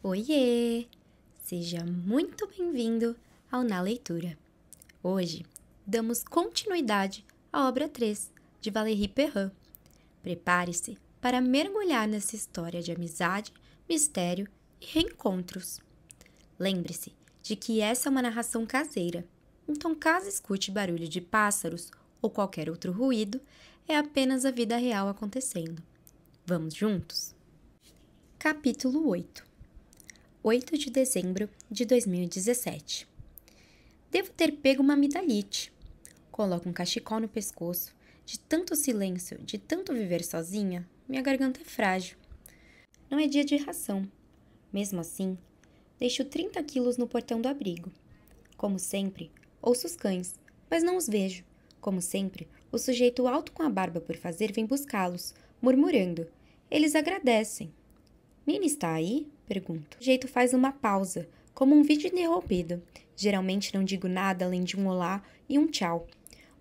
Oiê! Seja muito bem-vindo ao Na Leitura. Hoje, damos continuidade à obra 3 de Valérie Perrin. Prepare-se para mergulhar nessa história de amizade, mistério e reencontros. Lembre-se de que essa é uma narração caseira, então caso escute barulho de pássaros ou qualquer outro ruído, é apenas a vida real acontecendo. Vamos juntos? Capítulo 8 de dezembro de 2017. Devo ter pego uma amidalite. Coloco um cachecol no pescoço. De tanto silêncio, de tanto viver sozinha, minha garganta é frágil. Não é dia de ração. Mesmo assim, deixo 30 quilos no portão do abrigo. Como sempre, ouço os cães, mas não os vejo. Como sempre, o sujeito alto com a barba por fazer vem buscá-los, murmurando. Eles agradecem. Nina está aí? Pergunto. O jeito faz uma pausa, como um vídeo interrompido. Geralmente não digo nada além de um olá e um tchau.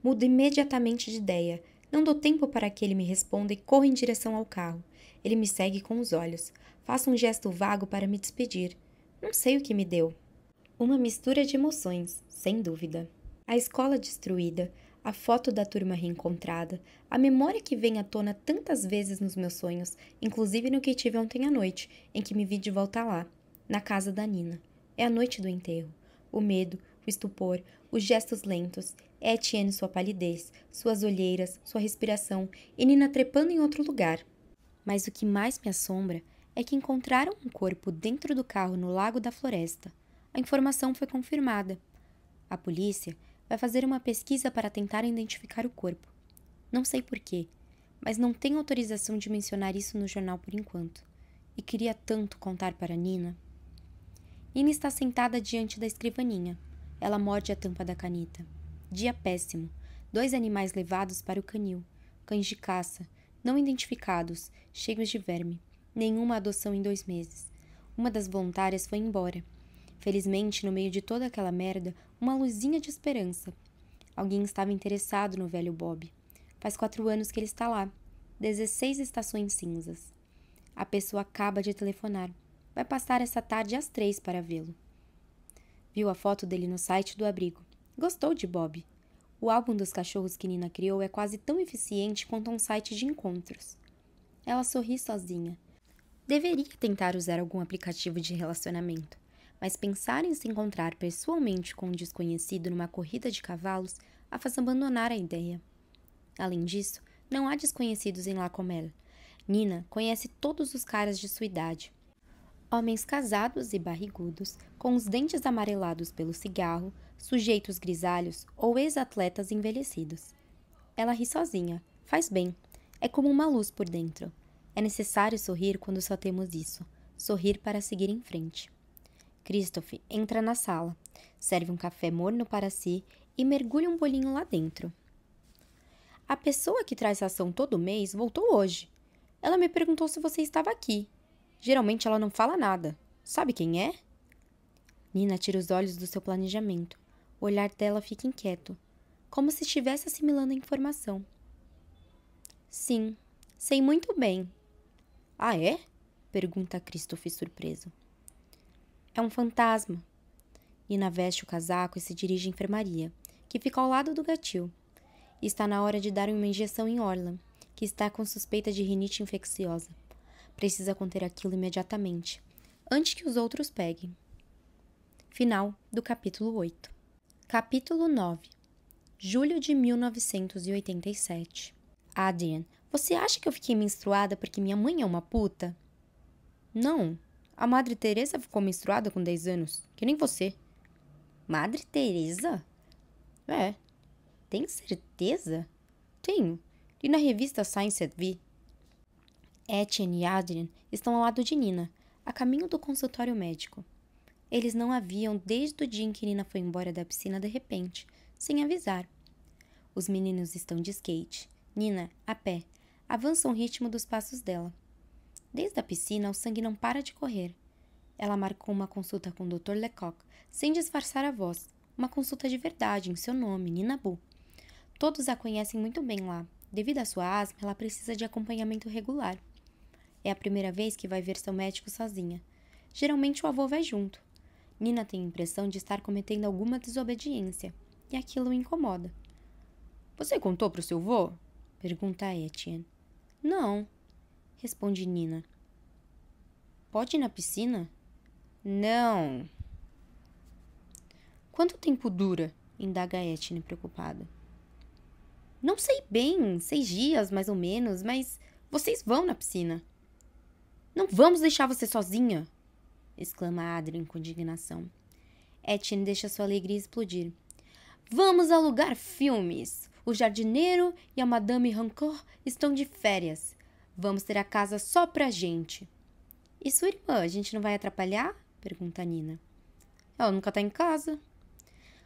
Mudo imediatamente de ideia. Não dou tempo para que ele me responda e corro em direção ao carro. Ele me segue com os olhos. Faço um gesto vago para me despedir. Não sei o que me deu. Uma mistura de emoções, sem dúvida. A escola destruída, a foto da turma reencontrada, a memória que vem à tona tantas vezes nos meus sonhos, inclusive no que tive ontem à noite, em que me vi de volta lá, na casa da Nina. É a noite do enterro. O medo, o estupor, os gestos lentos, Etienne sua palidez, suas olheiras, sua respiração e Nina trepando em outro lugar. Mas o que mais me assombra é que encontraram um corpo dentro do carro no Lago da Floresta. A informação foi confirmada. A polícia vai fazer uma pesquisa para tentar identificar o corpo. Não sei porquê, mas não tenho autorização de mencionar isso no jornal por enquanto. E queria tanto contar para Nina. Nina está sentada diante da escrivaninha. Ela morde a tampa da caneta. Dia péssimo. 2 animais levados para o canil. Cães de caça, não identificados, cheios de verme. Nenhuma adoção em 2 meses. Uma das voluntárias foi embora. Felizmente, no meio de toda aquela merda, uma luzinha de esperança. Alguém estava interessado no velho Bob. Faz 4 anos que ele está lá. 16 estações cinzas. A pessoa acaba de telefonar. Vai passar essa tarde às 3 para vê-lo. Viu a foto dele no site do abrigo. Gostou de Bob. O álbum dos cachorros que Nina criou é quase tão eficiente quanto um site de encontros. Ela sorri sozinha. Deveria tentar usar algum aplicativo de relacionamento. Mas pensar em se encontrar pessoalmente com um desconhecido numa corrida de cavalos a faz abandonar a ideia. Além disso, não há desconhecidos em La Comelle. Nina conhece todos os caras de sua idade. Homens casados e barrigudos, com os dentes amarelados pelo cigarro, sujeitos grisalhos ou ex-atletas envelhecidos. Ela ri sozinha. Faz bem. É como uma luz por dentro. É necessário sorrir quando só temos isso. Sorrir para seguir em frente. Christophe entra na sala, serve um café morno para si e mergulha um bolinho lá dentro. A pessoa que traz ração todo mês voltou hoje. Ela me perguntou se você estava aqui. Geralmente ela não fala nada. Sabe quem é? Nina tira os olhos do seu planejamento. O olhar dela fica inquieto, como se estivesse assimilando a informação. Sim, sei muito bem. Ah, é? Pergunta Christophe surpreso. É um fantasma. Nina veste o casaco e se dirige à enfermaria, que fica ao lado do gatil. Está na hora de dar uma injeção em Orlan, que está com suspeita de rinite infecciosa. Precisa conter aquilo imediatamente, antes que os outros peguem. Final do capítulo 8. Capítulo 9. Julho de 1987. Adrian, você acha que eu fiquei menstruada porque minha mãe é uma puta? Não. A Madre Teresa ficou menstruada com 10 anos, que nem você. Madre Teresa? É. Tem certeza? Tenho. Li na revista Science vi. Etienne e Adrian estão ao lado de Nina, a caminho do consultório médico. Eles não a viam desde o dia em que Nina foi embora da piscina de repente, sem avisar. Os meninos estão de skate. Nina, a pé, avança ao ritmo dos passos dela. Desde a piscina, o sangue não para de correr. Ela marcou uma consulta com o Dr. Lecoq, sem disfarçar a voz. Uma consulta de verdade, em seu nome, Nina Bu. Todos a conhecem muito bem lá. Devido à sua asma, ela precisa de acompanhamento regular. É a primeira vez que vai ver seu médico sozinha. geralmente o avô vai junto. Nina tem a impressão de estar cometendo alguma desobediência, e aquilo o incomoda. Você contou para o seu vô? Pergunta Etienne. Não, responde Nina. Pode ir na piscina? Não. Quanto tempo dura? Indaga Etienne preocupada. Não sei bem, 6 dias mais ou menos, mas vocês vão na piscina. Não vamos deixar você sozinha, exclama Adrien com indignação. Etienne deixa sua alegria explodir. Vamos alugar filmes. O jardineiro e a Madame Rancourt estão de férias. Vamos ter a casa só pra gente. E sua irmã, a gente não vai atrapalhar? Pergunta Nina. Ela nunca tá em casa.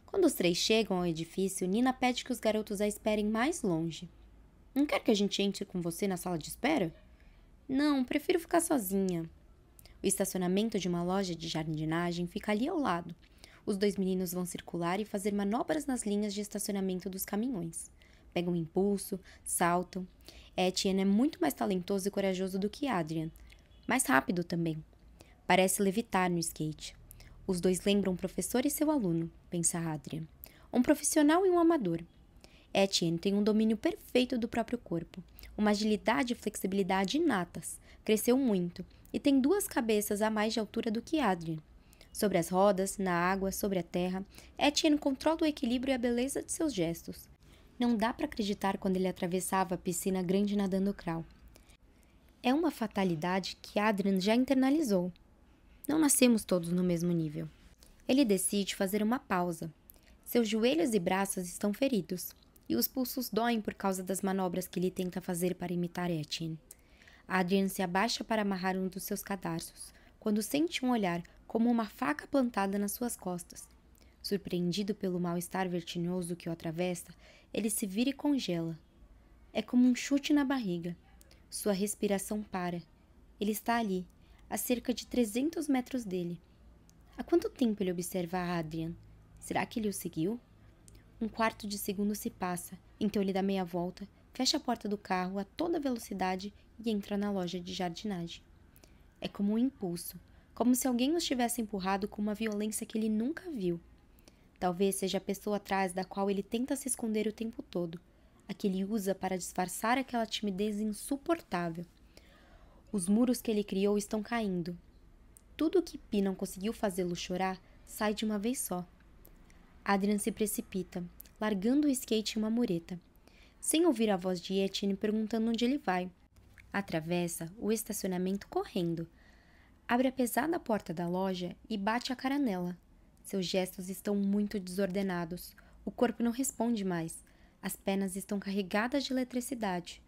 Quando os 3 chegam ao edifício, Nina pede que os garotos a esperem mais longe. Não quer que a gente entre com você na sala de espera? Não, prefiro ficar sozinha. O estacionamento de uma loja de jardinagem fica ali ao lado. Os 2 meninos vão circular e fazer manobras nas linhas de estacionamento dos caminhões. Pegam impulso, saltam. Etienne é muito mais talentoso e corajoso do que Adrien. Mais rápido também. Parece levitar no skate. Os 2 lembram um professor e seu aluno, pensa Adrien. Um profissional e um amador. Etienne tem um domínio perfeito do próprio corpo, uma agilidade e flexibilidade inatas. Cresceu muito e tem 2 cabeças a mais de altura do que Adrien. Sobre as rodas, na água, sobre a terra, Etienne controla o equilíbrio e a beleza de seus gestos. Não dá para acreditar quando ele atravessava a piscina grande nadando crawl. É uma fatalidade que Adrien já internalizou. Não nascemos todos no mesmo nível. Ele decide fazer uma pausa. Seus joelhos e braços estão feridos, e os pulsos doem por causa das manobras que ele tenta fazer para imitar Etienne. Adrien se abaixa para amarrar um dos seus cadarços, quando sente um olhar como uma faca plantada nas suas costas. Surpreendido pelo mal-estar vertiginoso que o atravessa, ele se vira e congela. É como um chute na barriga. Sua respiração para. Ele está ali, a cerca de 300 metros dele. Há quanto tempo ele observa a Adrien? Será que ele o seguiu? 1/4 de segundo se passa, então ele dá meia volta, fecha a porta do carro a toda velocidade e entra na loja de jardinagem. É como um impulso, como se alguém os tivesse empurrado com uma violência que ele nunca viu. Talvez seja a pessoa atrás da qual ele tenta se esconder o tempo todo, a que ele usa para disfarçar aquela timidez insuportável. Os muros que ele criou estão caindo. Tudo o que Pi não conseguiu fazê-lo chorar sai de uma vez só. Adrien se precipita, largando o skate em uma mureta, sem ouvir a voz de Etienne perguntando onde ele vai. Atravessa o estacionamento correndo, abre a pesada porta da loja e bate a cara nela. Seus gestos estão muito desordenados, o corpo não responde mais, as pernas estão carregadas de eletricidade.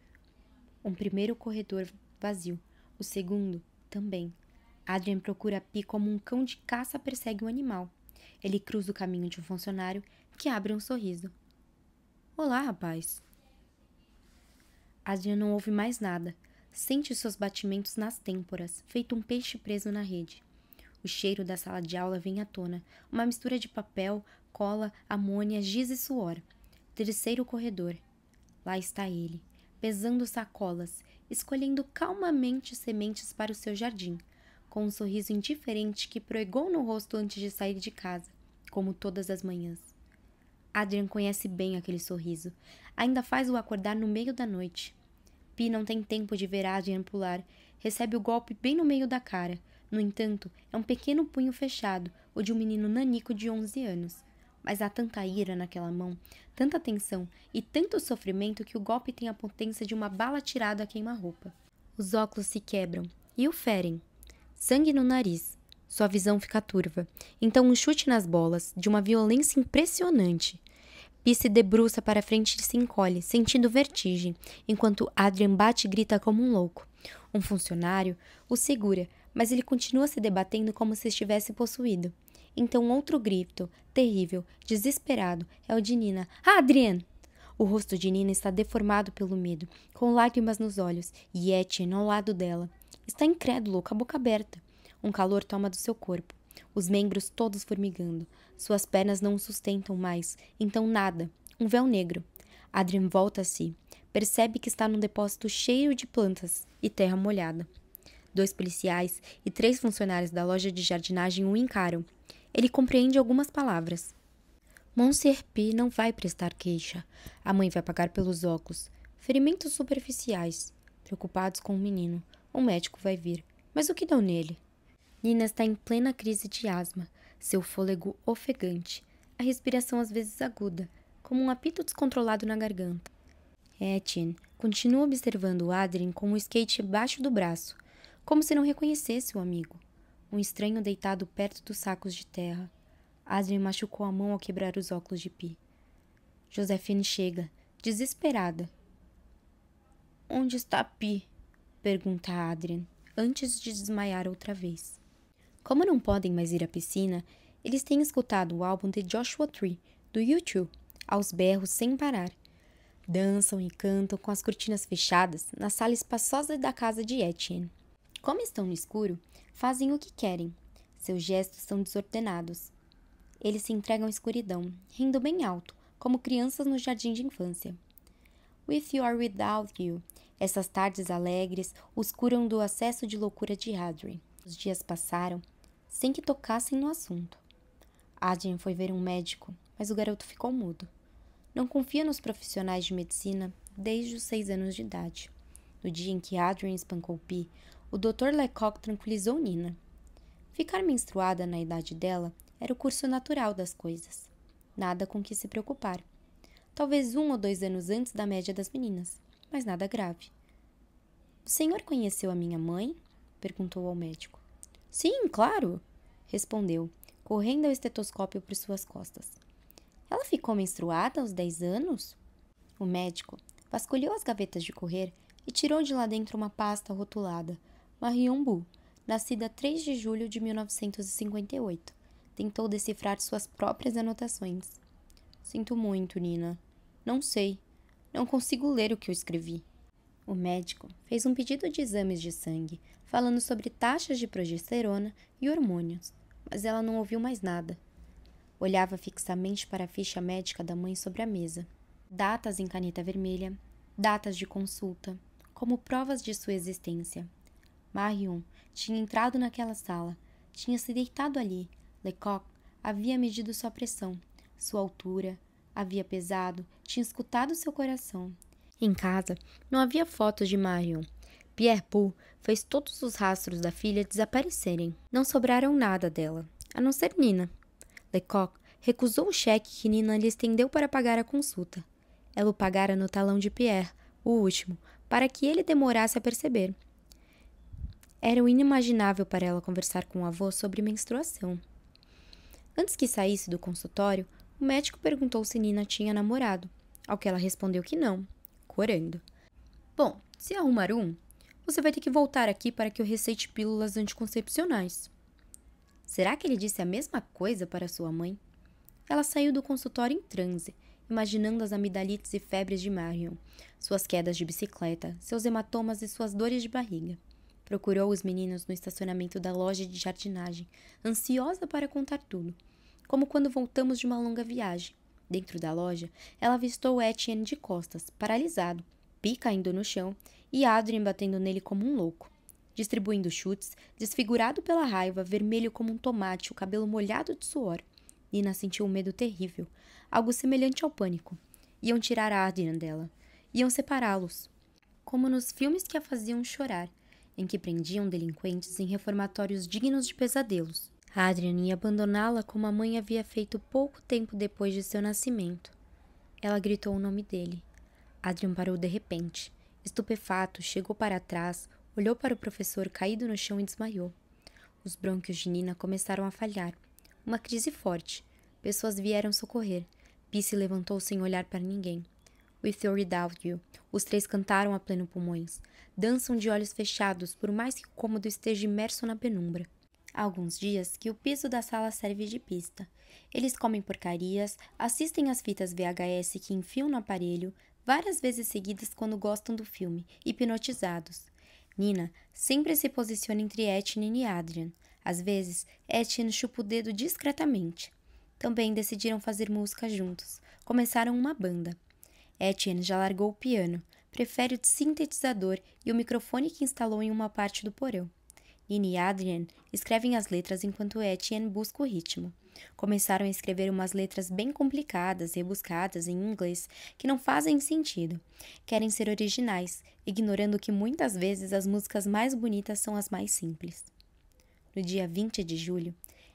Um primeiro corredor vazio, o segundo também. Adrien procura Pi como um cão de caça persegue um animal. Ele cruza o caminho de um funcionário que abre um sorriso. Olá, rapaz. Adrien não ouve mais nada. Sente seus batimentos nas têmporas, feito um peixe preso na rede. O cheiro da sala de aula vem à tona, uma mistura de papel, cola, amônia, giz e suor. Terceiro corredor. Lá está ele, pesando sacolas, escolhendo calmamente sementes para o seu jardim, com um sorriso indiferente que pregou no rosto antes de sair de casa, como todas as manhãs. Adrien conhece bem aquele sorriso. Ainda faz-o acordar no meio da noite. Pi não tem tempo de ver Adrien pular. Recebe o golpe bem no meio da cara. No entanto, é um pequeno punho fechado, o de um menino nanico de 11 anos. Mas há tanta ira naquela mão, tanta tensão e tanto sofrimento que o golpe tem a potência de uma bala tirada a queima-roupa. Os óculos se quebram e o ferem. Sangue no nariz. Sua visão fica turva. Então um chute nas bolas, de uma violência impressionante. Pi se debruça para frente e se encolhe, sentindo vertigem, enquanto Adrien bate e grita como um louco. Um funcionário o segura, mas ele continua se debatendo como se estivesse possuído. Então outro grito, terrível, desesperado, é o de Nina. Adrien! O rosto de Nina está deformado pelo medo, com lágrimas nos olhos, e Etienne ao lado dela. Está incrédulo, com a boca aberta. Um calor toma do seu corpo, os membros todos formigando. Suas pernas não o sustentam mais, então nada. Um véu negro. Adrien volta a si. Percebe que está num depósito cheio de plantas e terra molhada. 2 policiais e 3 funcionários da loja de jardinagem o encaram. Ele compreende algumas palavras. Monsieur P não vai prestar queixa. A mãe vai pagar pelos óculos. Ferimentos superficiais. Preocupados com o menino. Um médico vai vir. Mas o que deu nele? Nina está em plena crise de asma. Seu fôlego ofegante. A respiração às vezes aguda, como um apito descontrolado na garganta. Etienne continua observando Adrien com o skate embaixo do braço, como se não reconhecesse o amigo. Um estranho deitado perto dos sacos de terra. Adrien machucou a mão ao quebrar os óculos de Pi. Josephine chega, desesperada. Onde está Pi? Pergunta Adrien, antes de desmaiar outra vez. Como não podem mais ir à piscina, eles têm escutado o álbum de Joshua Tree, do U2, aos berros sem parar. Dançam e cantam com as cortinas fechadas na sala espaçosa da casa de Etienne. Como estão no escuro, fazem o que querem. Seus gestos são desordenados. Eles se entregam à escuridão, rindo bem alto, como crianças no jardim de infância. With you or without you, essas tardes alegres os curam do acesso de loucura de Adrien. Os dias passaram sem que tocassem no assunto. Adrien foi ver um médico, mas o garoto ficou mudo. Não confia nos profissionais de medicina desde os 6 anos de idade. No dia em que Adrien espancou Pi, o Dr. Lecoq tranquilizou Nina. Ficar menstruada na idade dela era o curso natural das coisas. Nada com que se preocupar. Talvez 1 ou 2 anos antes da média das meninas, mas nada grave. O senhor conheceu a minha mãe? Perguntou ao médico. Sim, claro, respondeu, correndo ao estetoscópio por suas costas. Ela ficou menstruada aos 10 anos? O médico vasculhou as gavetas de correr e tirou de lá dentro uma pasta rotulada. Marion Bu, nascida 3 de julho de 1958. Tentou decifrar suas próprias anotações. Sinto muito, Nina. Não sei. Não consigo ler o que eu escrevi. O médico fez um pedido de exames de sangue, falando sobre taxas de progesterona e hormônios, mas ela não ouviu mais nada. Olhava fixamente para a ficha médica da mãe sobre a mesa. Datas em caneta vermelha, datas de consulta, como provas de sua existência. Marion tinha entrado naquela sala, tinha se deitado ali. Lecoq havia medido sua pressão, sua altura, havia pesado, tinha escutado seu coração. Em casa, não havia fotos de Marion. Pierre Pou fez todos os rastros da filha desaparecerem. Não sobraram nada dela, a não ser Nina. Lecoq recusou o cheque que Nina lhe estendeu para pagar a consulta. Ela o pagara no talão de Pierre, o último, para que ele demorasse a perceber. Era o inimaginável para ela conversar com o avô sobre menstruação. Antes que saísse do consultório, o médico perguntou se Nina tinha namorado, ao que ela respondeu que não, corando. Bom, se arrumar um, você vai ter que voltar aqui para que eu receite pílulas anticoncepcionais. Será que ele disse a mesma coisa para sua mãe? Ela saiu do consultório em transe, imaginando as amidalites e febres de Marion, suas quedas de bicicleta, seus hematomas e suas dores de barriga. Procurou os meninos no estacionamento da loja de jardinagem, ansiosa para contar tudo, como quando voltamos de uma longa viagem. Dentro da loja, ela avistou Etienne de costas, paralisado, Pi caindo no chão e Adrien batendo nele como um louco. Distribuindo chutes, desfigurado pela raiva, vermelho como um tomate, o cabelo molhado de suor. Nina sentiu um medo terrível, algo semelhante ao pânico. Iam tirar Adrien dela. Iam separá-los. Como nos filmes que a faziam chorar, em que prendiam delinquentes em reformatórios dignos de pesadelos. Adrien ia abandoná-la como a mãe havia feito pouco tempo depois de seu nascimento. Ela gritou o nome dele. Adrien parou de repente. Estupefato, chegou para trás, olhou para o professor caído no chão e desmaiou. Os brônquios de Nina começaram a falhar. Uma crise forte. Pessoas vieram socorrer. Pi se levantou sem olhar para ninguém. With or without you. Os 3 cantaram a pleno pulmões. Dançam de olhos fechados, por mais que o cômodo esteja imerso na penumbra. Há alguns dias que o piso da sala serve de pista. Eles comem porcarias, assistem às fitas VHS que enfiam no aparelho, várias vezes seguidas quando gostam do filme, hipnotizados. Nina sempre se posiciona entre Etienne e Adrien. Às vezes, Etienne chupa o dedo discretamente. Também decidiram fazer música juntos. Começaram uma banda. Etienne já largou o piano, prefere o sintetizador e o microfone que instalou em uma parte do porão. Nina e Adrian escrevem as letras enquanto Etienne busca o ritmo. Começaram a escrever umas letras bem complicadas e rebuscadas em inglês que não fazem sentido. Querem ser originais, ignorando que muitas vezes as músicas mais bonitas são as mais simples. No dia 20 de julho,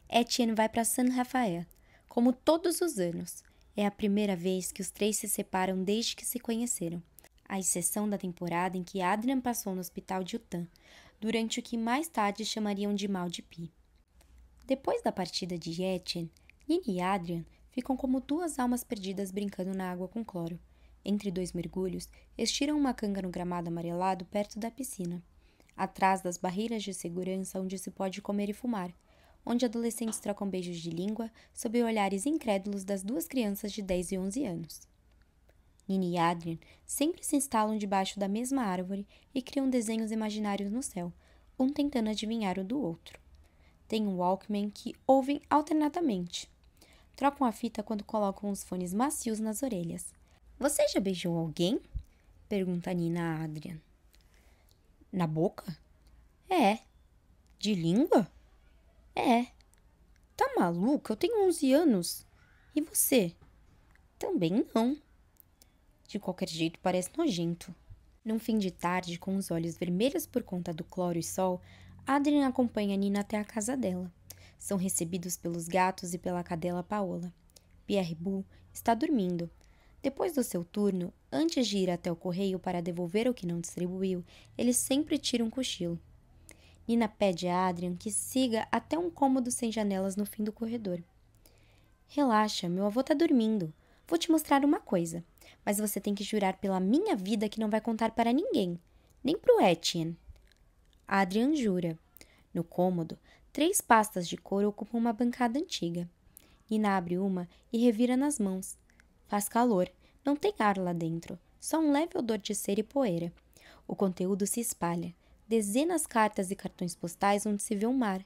Etienne vai para San Rafael, como todos os anos. É a primeira vez que os três se separam desde que se conheceram, à exceção da temporada em que Adrian passou no hospital de Utah, durante o que mais tarde chamariam de Mal de Pi. Depois da partida de Etienne, Nina e Adrian ficam como duas almas perdidas brincando na água com cloro. Entre dois mergulhos, estiram uma canga no gramado amarelado perto da piscina, atrás das barreiras de segurança onde se pode comer e fumar, onde adolescentes trocam beijos de língua sob olhares incrédulos das duas crianças de 10 e 11 anos. Nina e Adrian sempre se instalam debaixo da mesma árvore e criam desenhos imaginários no céu, um tentando adivinhar o do outro. Tem um Walkman que ouvem alternadamente. Trocam a fita quando colocam os fones macios nas orelhas. Você já beijou alguém? Pergunta Nina a Adrian. Na boca? É. De língua? É. Tá maluca? Eu tenho 11 anos. E você? Também não. De qualquer jeito, parece nojento. Num fim de tarde, com os olhos vermelhos por conta do cloro e sol, Adrian acompanha Nina até a casa dela. São recebidos pelos gatos e pela cadela Paola. Pierre Bou está dormindo. Depois do seu turno, antes de ir até o correio para devolver o que não distribuiu, ele sempre tira um cochilo. Nina pede a Adrian que siga até um cômodo sem janelas no fim do corredor. Relaxa, meu avô tá dormindo. Vou te mostrar uma coisa, mas você tem que jurar pela minha vida que não vai contar para ninguém, nem pro Etienne. Adrian jura. No cômodo, 3 pastas de couro ocupam uma bancada antiga. Nina abre uma e revira nas mãos. Faz calor, não tem ar lá dentro, só um leve odor de cera e poeira. O conteúdo se espalha. Dezenas de cartas e cartões postais onde se vê um mar.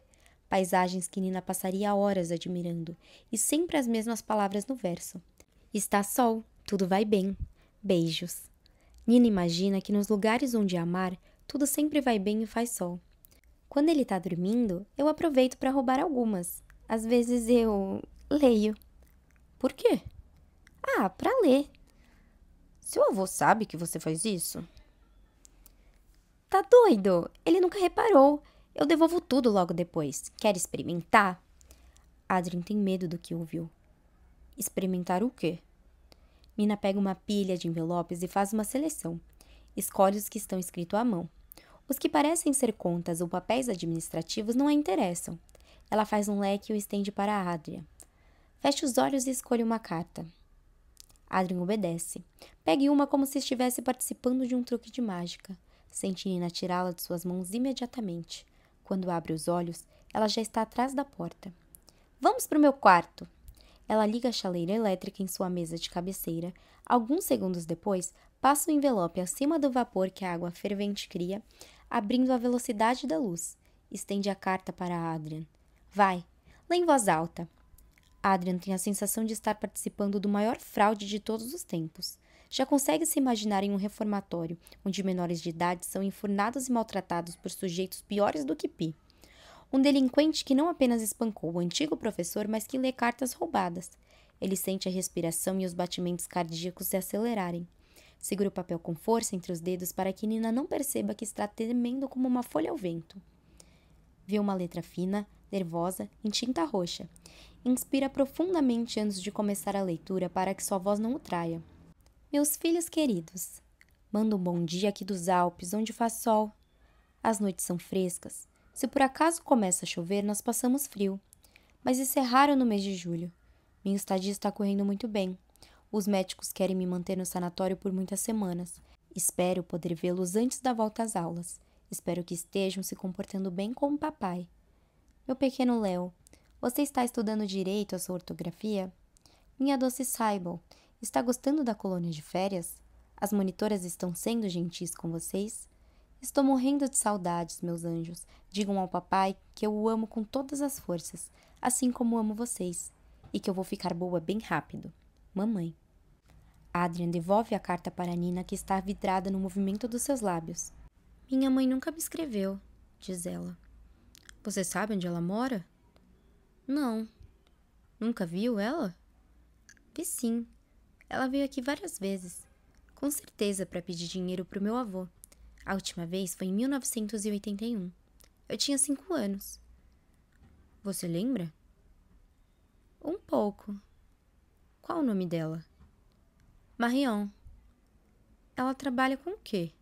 Paisagens que Nina passaria horas admirando, e sempre as mesmas palavras no verso. Está sol, tudo vai bem. Beijos. Nina imagina que nos lugares onde há mar, tudo sempre vai bem e faz sol. Quando ele está dormindo, eu aproveito para roubar algumas. Às vezes eu leio. Por quê? Ah, para ler. Seu avô sabe que você faz isso? Tá doido? Ele nunca reparou. Eu devolvo tudo logo depois. Quer experimentar? Adrian tem medo do que ouviu. Experimentar o quê? Nina pega uma pilha de envelopes e faz uma seleção. Escolhe os que estão escritos à mão. Os que parecem ser contas ou papéis administrativos não a interessam. Ela faz um leque e o estende para Adrian. Feche os olhos e escolha uma carta. Adrian obedece. Pegue uma como se estivesse participando de um truque de mágica. Sente Nina tirá-la de suas mãos imediatamente. Quando abre os olhos, ela já está atrás da porta. Vamos para o meu quarto! Ela liga a chaleira elétrica em sua mesa de cabeceira. Alguns segundos depois, passa o envelope acima do vapor que a água fervente cria, abrindo a velocidade da luz. Estende a carta para Adrian. Vai, lê em voz alta. Adrian tem a sensação de estar participando do maior fraude de todos os tempos. Já consegue se imaginar em um reformatório, onde menores de idade são enfurnados e maltratados por sujeitos piores do que Pi. Um delinquente que não apenas espancou o antigo professor, mas que lê cartas roubadas. Ele sente a respiração e os batimentos cardíacos se acelerarem. Segura o papel com força entre os dedos para que Nina não perceba que está tremendo como uma folha ao vento. Vê uma letra fina, nervosa, em tinta roxa. Inspira profundamente antes de começar a leitura para que sua voz não o traia. Meus filhos queridos, mando um bom dia aqui dos Alpes, onde faz sol. As noites são frescas. Se por acaso começa a chover, nós passamos frio. Mas isso é raro no mês de julho. Minha estadia está correndo muito bem. Os médicos querem me manter no sanatório por muitas semanas. Espero poder vê-los antes da volta às aulas. Espero que estejam se comportando bem com o papai. Meu pequeno Léo, você está estudando direito a sua ortografia? Minha doce Saibal, está gostando da colônia de férias? As monitoras estão sendo gentis com vocês? Estou morrendo de saudades, meus anjos. Digam ao papai que eu o amo com todas as forças, assim como amo vocês, e que eu vou ficar boa bem rápido. Mamãe. Adrian devolve a carta para Nina, que está vidrada no movimento dos seus lábios. Minha mãe nunca me escreveu, diz ela. Você sabe onde ela mora? Não. Nunca viu ela? Vi sim. Ela veio aqui várias vezes. Com certeza para pedir dinheiro pro meu avô. A última vez foi em 1981. Eu tinha 5 anos. Você lembra? Um pouco. Qual o nome dela? Marion. Ela trabalha com o quê?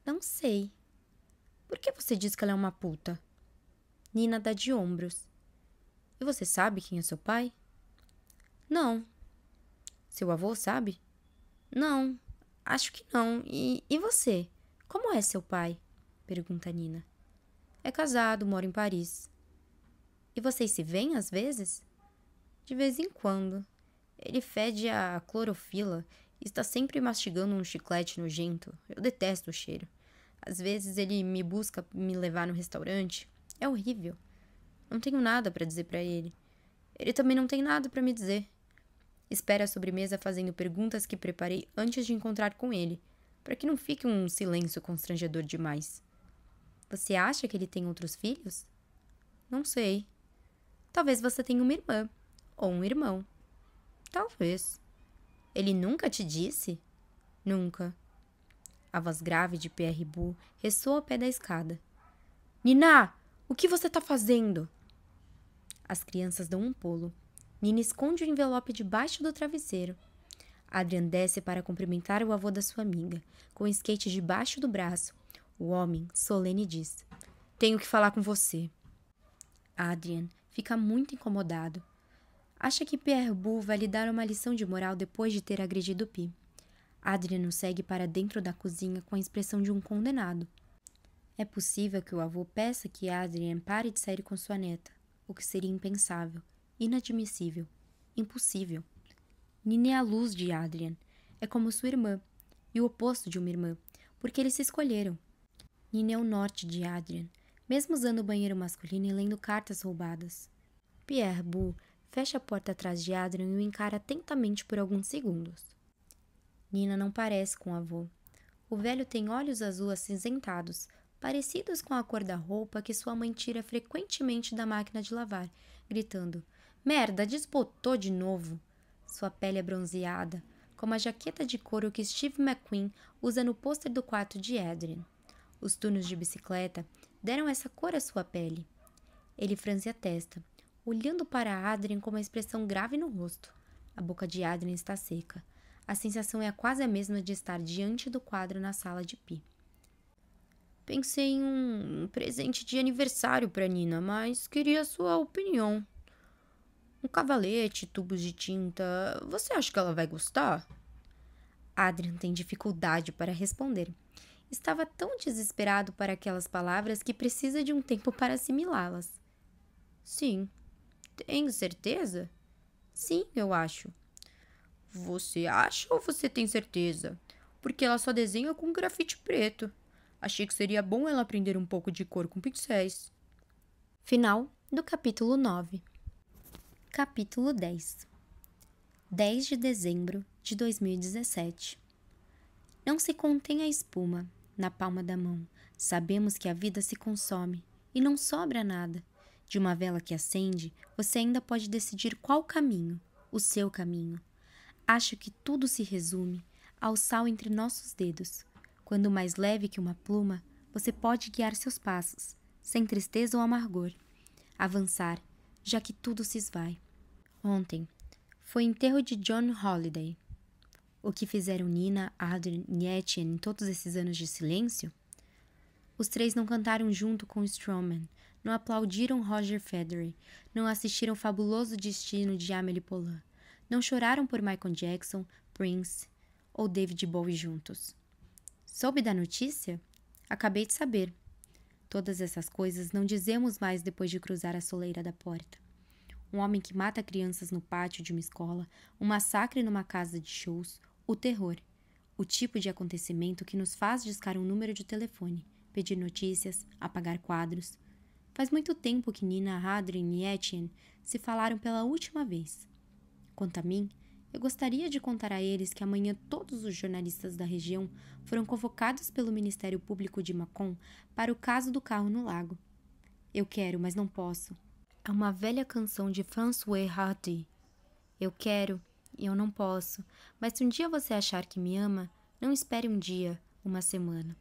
Não sei. Por que você diz que ela é uma puta? Nina dá de ombros. E você sabe quem é seu pai? Não. Seu avô sabe? Não. Acho que não. E você? Como é seu pai? Pergunta Nina. É casado, mora em Paris. E vocês se veem às vezes? De vez em quando. Ele fede a clorofila e está sempre mastigando um chiclete nojento. Eu detesto o cheiro. Às vezes ele me busca me levar no restaurante. É horrível. Não tenho nada para dizer para ele. Ele também não tem nada para me dizer. Espero a sobremesa fazendo perguntas que preparei antes de encontrar com ele, para que não fique um silêncio constrangedor demais. Você acha que ele tem outros filhos? Não sei. Talvez você tenha uma irmã ou um irmão. Talvez. Ele nunca te disse? Nunca. A voz grave de Pierre Bou ressoa ao pé da escada. Nina, o que você está fazendo? As crianças dão um pulo. Nina esconde o envelope debaixo do travesseiro. Adrian desce para cumprimentar o avô da sua amiga, com o skate debaixo do braço. O homem, solene, diz: Tenho que falar com você. Adrian fica muito incomodado. Acha que Pierre Bou vai lhe dar uma lição de moral depois de ter agredido Pi. Adrian o segue para dentro da cozinha com a expressão de um condenado. É possível que o avô peça que Adrian pare de sair com sua neta, o que seria impensável, inadmissível, impossível. Nina é a luz de Adrian. É como sua irmã, e o oposto de uma irmã, porque eles se escolheram. Nina é o norte de Adrian, mesmo usando o banheiro masculino e lendo cartas roubadas. Pierre Bou fecha a porta atrás de Adrian e o encara atentamente por alguns segundos. Nina não parece com o avô. O velho tem olhos azuis acinzentados, parecidos com a cor da roupa que sua mãe tira frequentemente da máquina de lavar, gritando: Merda, desbotou de novo! Sua pele é bronzeada, como a jaqueta de couro que Steve McQueen usa no pôster do quarto de Adrian. Os turnos de bicicleta deram essa cor à sua pele. Ele franze a testa, olhando para Adrian com uma expressão grave no rosto. A boca de Adrian está seca. A sensação é quase a mesma de estar diante do quadro na sala de Pi. Pensei em um presente de aniversário para Nina, mas queria sua opinião. Um cavalete, tubos de tinta. Você acha que ela vai gostar? Adrian tem dificuldade para responder. Estava tão desesperado para aquelas palavras que precisa de um tempo para assimilá-las. Sim. Tem certeza? Sim, eu acho. Você acha ou você tem certeza? Porque ela só desenha com grafite preto. Achei que seria bom ela aprender um pouco de cor com pincéis. Final do capítulo 9. Capítulo 10. 10 de dezembro de 2017. Não se contém a espuma na palma da mão. Sabemos que a vida se consome e não sobra nada. De uma vela que acende, você ainda pode decidir qual caminho, o seu caminho. Acho que tudo se resume ao sal entre nossos dedos. Quando mais leve que uma pluma, você pode guiar seus passos, sem tristeza ou amargor. Avançar, já que tudo se esvai. Ontem foi enterro de John Holliday. O que fizeram Nina, Adrian e Etienne em todos esses anos de silêncio? Os três não cantaram junto com Stroman, não aplaudiram Roger Federer, não assistiram o fabuloso destino de Amélie Poulain, não choraram por Michael Jackson, Prince ou David Bowie juntos. Soube da notícia? Acabei de saber. Todas essas coisas não dizemos mais depois de cruzar a soleira da porta. Um homem que mata crianças no pátio de uma escola, um massacre numa casa de shows, o terror. O tipo de acontecimento que nos faz discar um número de telefone, pedir notícias, apagar quadros. Faz muito tempo que Nina, Adrian e Etienne se falaram pela última vez. Quanto a mim, eu gostaria de contar a eles que amanhã todos os jornalistas da região foram convocados pelo Ministério Público de Macon para o caso do carro no lago. Eu quero, mas não posso. É uma velha canção de François Hardy. Eu quero e eu não posso. Mas se um dia você achar que me ama, não espere um dia, uma semana.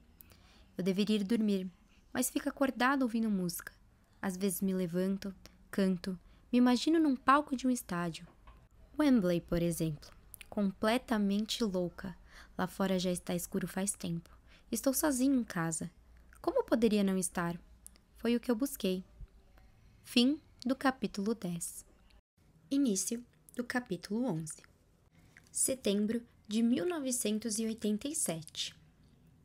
Eu deveria ir dormir, mas fico acordado ouvindo música. Às vezes me levanto, canto, me imagino num palco de um estádio. Wembley, por exemplo. Completamente louca. Lá fora já está escuro faz tempo. Estou sozinho em casa. Como poderia não estar? Foi o que eu busquei. Fim do capítulo 10. Início do capítulo 11. Setembro de 1987.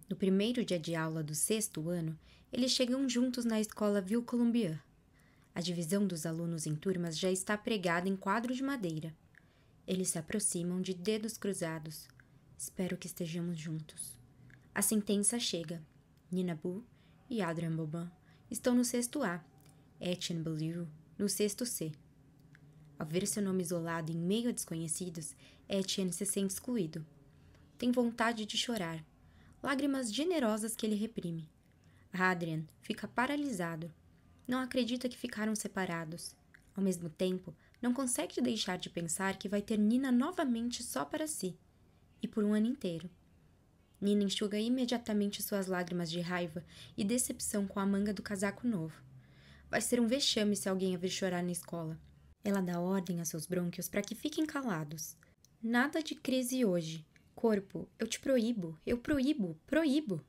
No primeiro dia de aula do 6º ano, eles chegam juntos na escola Ville Colombier. A divisão dos alunos em turmas já está pregada em quadro de madeira. Eles se aproximam de dedos cruzados. Espero que estejamos juntos. A sentença chega. Nina Bu e Adrien Bobin estão no 6º A. Etienne Belliou no 6º C. Ao ver seu nome isolado em meio a desconhecidos, Etienne se sente excluído. Tem vontade de chorar. Lágrimas generosas que ele reprime. Adrien fica paralisado. Não acredita que ficaram separados. Ao mesmo tempo, não consegue deixar de pensar que vai ter Nina novamente só para si. E por um ano inteiro. Nina enxuga imediatamente suas lágrimas de raiva e decepção com a manga do casaco novo. Vai ser um vexame se alguém a ver chorar na escola. Ela dá ordem a seus brônquios para que fiquem calados. Nada de crise hoje. Corpo, eu te proíbo, eu proíbo, proíbo.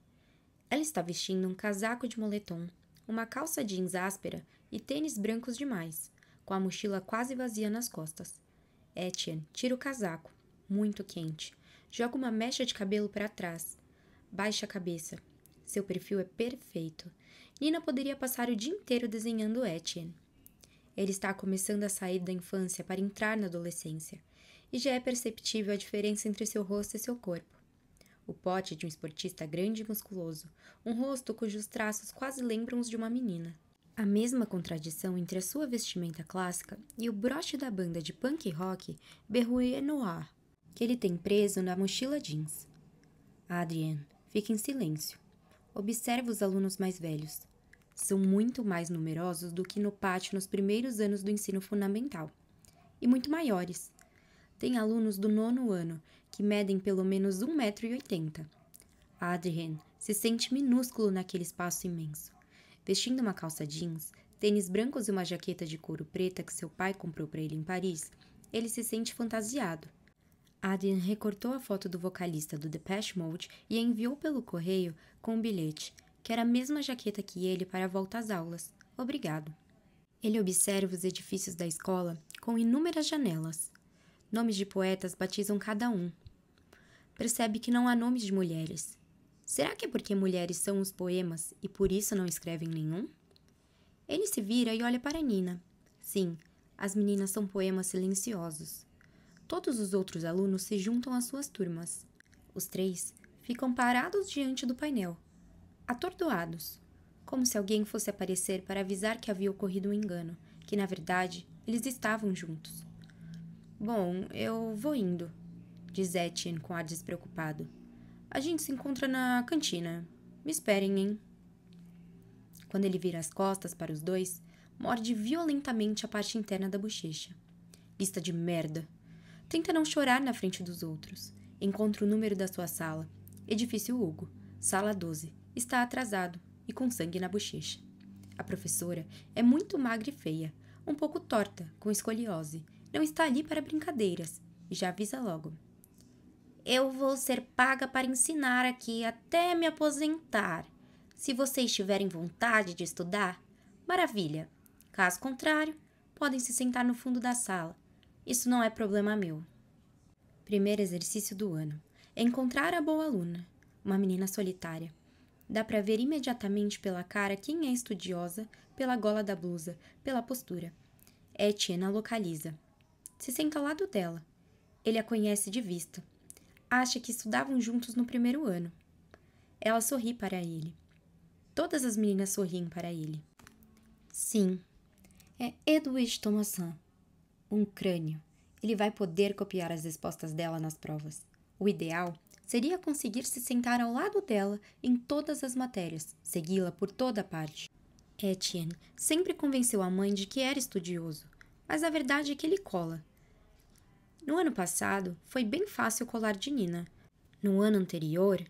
Ela está vestindo um casaco de moletom, uma calça jeans áspera e tênis brancos demais, com a mochila quase vazia nas costas. Etienne tira o casaco, muito quente, joga uma mecha de cabelo para trás, baixa a cabeça. Seu perfil é perfeito. Nina poderia passar o dia inteiro desenhando Etienne. Ele está começando a sair da infância para entrar na adolescência, e já é perceptível a diferença entre seu rosto e seu corpo. O pote de um esportista grande e musculoso, um rosto cujos traços quase lembram os de uma menina. A mesma contradição entre a sua vestimenta clássica e o broche da banda de punk rock Berruet Noir, que ele tem preso na mochila jeans. Adrien fica em silêncio. Observa os alunos mais velhos. São muito mais numerosos do que no pátio nos primeiros anos do ensino fundamental. E muito maiores. Tem alunos do 9º ano, que medem pelo menos 1,80 m. Adrien se sente minúsculo naquele espaço imenso. Vestindo uma calça jeans, tênis brancos e uma jaqueta de couro preta que seu pai comprou para ele em Paris, ele se sente fantasiado. Adrien recortou a foto do vocalista do Depeche Mode e a enviou pelo correio com um bilhete, que era a mesma jaqueta que ele para a volta às aulas. Obrigado. Ele observa os edifícios da escola com inúmeras janelas. Nomes de poetas batizam cada um. Percebe que não há nomes de mulheres. Será que é porque mulheres são os poemas e por isso não escrevem nenhum? Ele se vira e olha para Nina. Sim, as meninas são poemas silenciosos. Todos os outros alunos se juntam às suas turmas. Os 3 ficam parados diante do painel, atordoados, como se alguém fosse aparecer para avisar que havia ocorrido um engano, que na verdade eles estavam juntos. Bom, eu vou indo, diz Etienne com ar despreocupado. A gente se encontra na cantina. Me esperem, hein? Quando ele vira as costas para os dois, morde violentamente a parte interna da bochecha. Lista de merda. Tenta não chorar na frente dos outros. Encontra o número da sua sala. Edifício Hugo, sala 12. Está atrasado e com sangue na bochecha. A professora é muito magra e feia, um pouco torta, com escoliose. Não está ali para brincadeiras e já avisa logo. Eu vou ser paga para ensinar aqui até me aposentar. Se vocês tiverem vontade de estudar, maravilha. Caso contrário, podem se sentar no fundo da sala. Isso não é problema meu. Primeiro exercício do ano. Encontrar a boa aluna, uma menina solitária. Dá para ver imediatamente pela cara quem é estudiosa, pela gola da blusa, pela postura. Etienne a localiza. Se senta ao lado dela. Ele a conhece de vista. Acha que estudavam juntos no primeiro ano. Ela sorri para ele. Todas as meninas sorriem para ele. Sim, é Edwige Thomasin. Um crânio. Ele vai poder copiar as respostas dela nas provas. O ideal seria conseguir se sentar ao lado dela em todas as matérias, segui-la por toda parte. Etienne sempre convenceu a mãe de que era estudioso, mas a verdade é que ele cola. No ano passado, foi bem fácil colar de Nina. No ano anterior,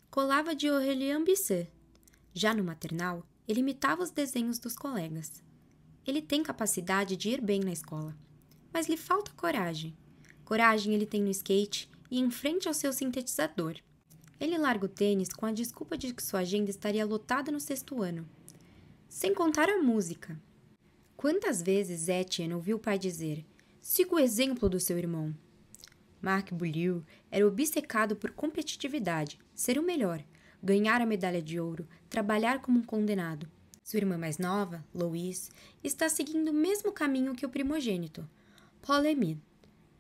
colava de Aurélien Bisset. Já no maternal, ele imitava os desenhos dos colegas. Ele tem capacidade de ir bem na escola, mas lhe falta coragem. Coragem ele tem no skate e em frente ao seu sintetizador. Ele larga o tênis com a desculpa de que sua agenda estaria lotada no 6º ano. Sem contar a música. Quantas vezes Etienne ouviu o pai dizer: siga o exemplo do seu irmão. Marc Beaulieu era obcecado por competitividade, ser o melhor, ganhar a medalha de ouro, trabalhar como um condenado. Sua irmã mais nova, Louise, está seguindo o mesmo caminho que o primogênito, Paul-Émile.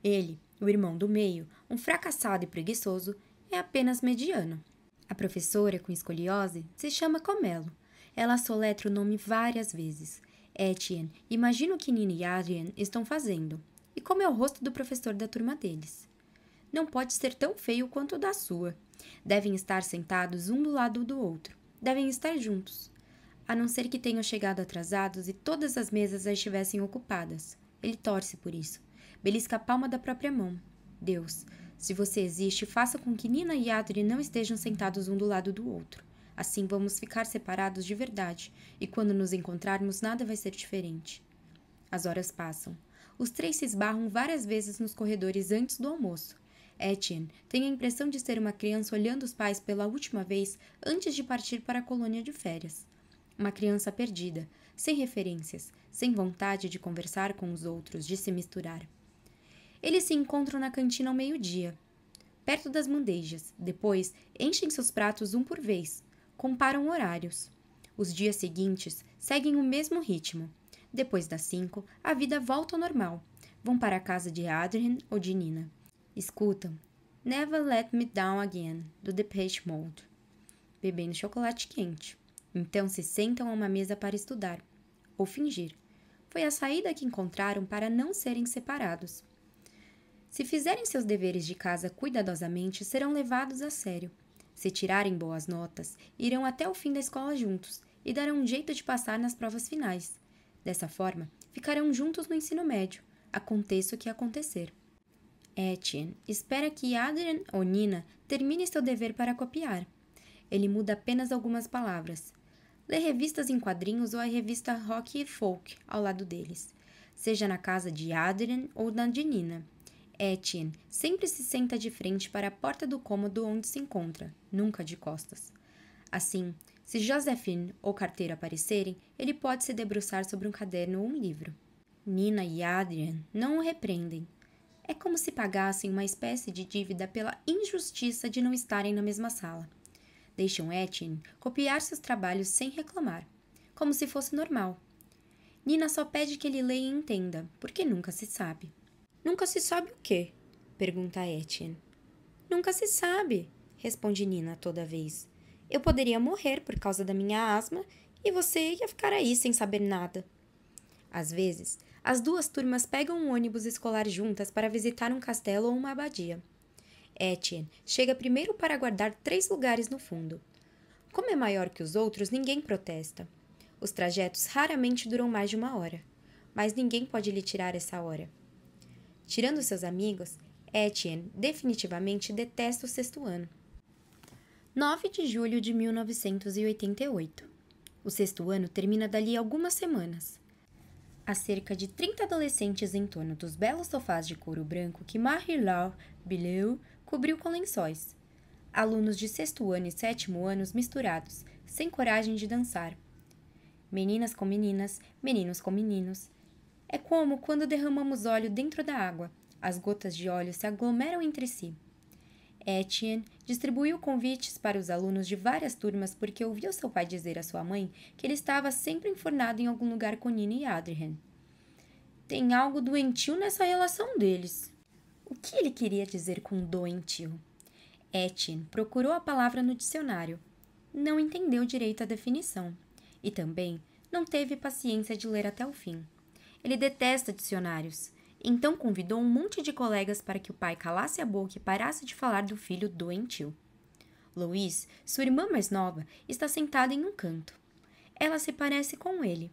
Ele, o irmão do meio, um fracassado e preguiçoso, é apenas mediano. A professora com escoliose se chama Comelo. Ela soletra o nome várias vezes. Etienne imagina o que Nina e Adrien estão fazendo, e como é o rosto do professor da turma deles. Não pode ser tão feio quanto o da sua. Devem estar sentados um do lado do outro. Devem estar juntos. A não ser que tenham chegado atrasados e todas as mesas já estivessem ocupadas. Ele torce por isso. Belisca a palma da própria mão. Deus, se você existe, faça com que Nina e Adrien não estejam sentados um do lado do outro. Assim vamos ficar separados de verdade, e quando nos encontrarmos nada vai ser diferente. As horas passam. Os 3 se esbarram várias vezes nos corredores antes do almoço. Etienne tem a impressão de ser uma criança olhando os pais pela última vez antes de partir para a colônia de férias. Uma criança perdida, sem referências, sem vontade de conversar com os outros, de se misturar. Eles se encontram na cantina ao meio-dia, perto das bandejas. Depois, enchem seus pratos um por vez. Comparam horários. Os dias seguintes seguem o mesmo ritmo. Depois das 5, a vida volta ao normal. Vão para a casa de Adrien ou de Nina. Escutam Never Let Me Down Again, do Depeche Mode, bebendo chocolate quente. Então se sentam a uma mesa para estudar, ou fingir. Foi a saída que encontraram para não serem separados. Se fizerem seus deveres de casa cuidadosamente, serão levados a sério. Se tirarem boas notas, irão até o fim da escola juntos e darão um jeito de passar nas provas finais. Dessa forma, ficarão juntos no ensino médio, aconteça o que acontecer. Etienne espera que Adrien ou Nina termine seu dever para copiar. Ele muda apenas algumas palavras. Lê revistas em quadrinhos ou a revista Rock e Folk ao lado deles, seja na casa de Adrien ou na de Nina. Etienne sempre se senta de frente para a porta do cômodo onde se encontra, nunca de costas. Assim, se Josephine ou carteiro aparecerem, ele pode se debruçar sobre um caderno ou um livro. Nina e Adrien não o repreendem. É como se pagassem uma espécie de dívida pela injustiça de não estarem na mesma sala. Deixam Etienne copiar seus trabalhos sem reclamar, como se fosse normal. Nina só pede que ele leia e entenda, porque nunca se sabe. Nunca se sabe o quê? Pergunta Etienne. Nunca se sabe, responde Nina toda vez. Eu poderia morrer por causa da minha asma e você ia ficar aí sem saber nada. Às vezes, as 2 turmas pegam um ônibus escolar juntas para visitar um castelo ou uma abadia. Etienne chega primeiro para guardar 3 lugares no fundo. Como é maior que os outros, ninguém protesta. Os trajetos raramente duram mais de 1 hora, mas ninguém pode lhe tirar essa hora. Tirando seus amigos, Etienne definitivamente detesta o 6º ano. 9 de julho de 1988. O 6º ano termina dali algumas semanas. Há cerca de 30 adolescentes em torno dos belos sofás de couro branco que Marie-Laure Beaulieu cobriu com lençóis. Alunos de 6º ano e 7º anos misturados, sem coragem de dançar. Meninas com meninas, meninos com meninos. É como quando derramamos óleo dentro da água. As gotas de óleo se aglomeram entre si. Etienne distribuiu convites para os alunos de várias turmas porque ouviu seu pai dizer à sua mãe que ele estava sempre enfornado em algum lugar com Nina e Adrien. Tem algo doentio nessa relação deles. O que ele queria dizer com doentio? Etienne procurou a palavra no dicionário. Não entendeu direito a definição. E também não teve paciência de ler até o fim. Ele detesta dicionários. Então convidou um monte de colegas para que o pai calasse a boca e parasse de falar do filho doentio. Louise, sua irmã mais nova, está sentada em um canto. Ela se parece com ele.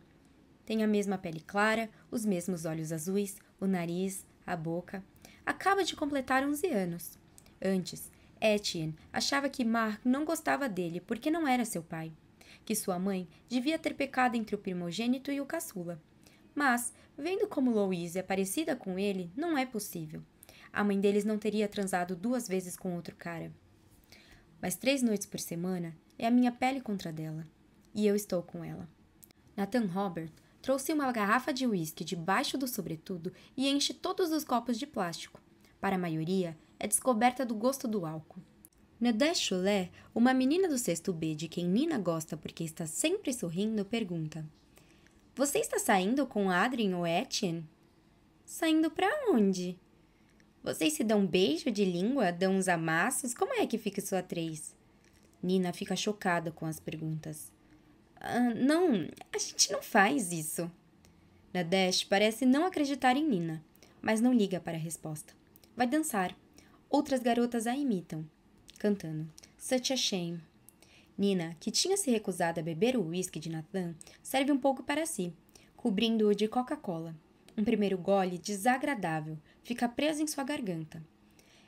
Tem a mesma pele clara, os mesmos olhos azuis, o nariz, a boca. Acaba de completar 11 anos. Antes, Etienne achava que Marc não gostava dele porque não era seu pai, que sua mãe devia ter pecado entre o primogênito e o caçula. Mas, vendo como Louise é parecida com ele, não é possível. A mãe deles não teria transado 2 vezes com outro cara. Mas 3 noites por semana é a minha pele contra dela. E eu estou com ela. Nathan Robert trouxe uma garrafa de uísque debaixo do sobretudo e enche todos os copos de plástico. Para a maioria, é descoberta do gosto do álcool. Nadège Choulet, uma menina do 6º B de quem Nina gosta porque está sempre sorrindo, pergunta: Você está saindo com Adrien ou Etienne? Saindo para onde? Vocês se dão beijo de língua? Dão uns amassos? Como é que fica sua 3? Nina fica chocada com as perguntas. Não, a gente não faz isso. Nadège parece não acreditar em Nina, mas não liga para a resposta. Vai dançar. Outras garotas a imitam, cantando Such a Shame. Nina, que tinha se recusado a beber o uísque de Nathan, serve um pouco para si, cobrindo-o de Coca-Cola. Um primeiro gole desagradável fica preso em sua garganta.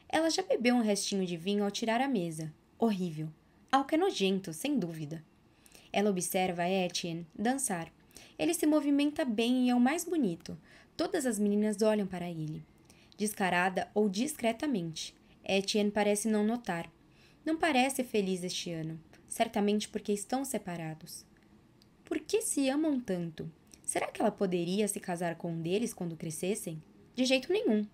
Ela já bebeu um restinho de vinho ao tirar a mesa. Horrível. Algo é nojento, sem dúvida. Ela observa Etienne dançar. Ele se movimenta bem e é o mais bonito. Todas as meninas olham para ele. Descarada ou discretamente. Etienne parece não notar. Não parece feliz este ano. Certamente porque estão separados. Por que se amam tanto? Será que ela poderia se casar com um deles quando crescessem? De jeito nenhum.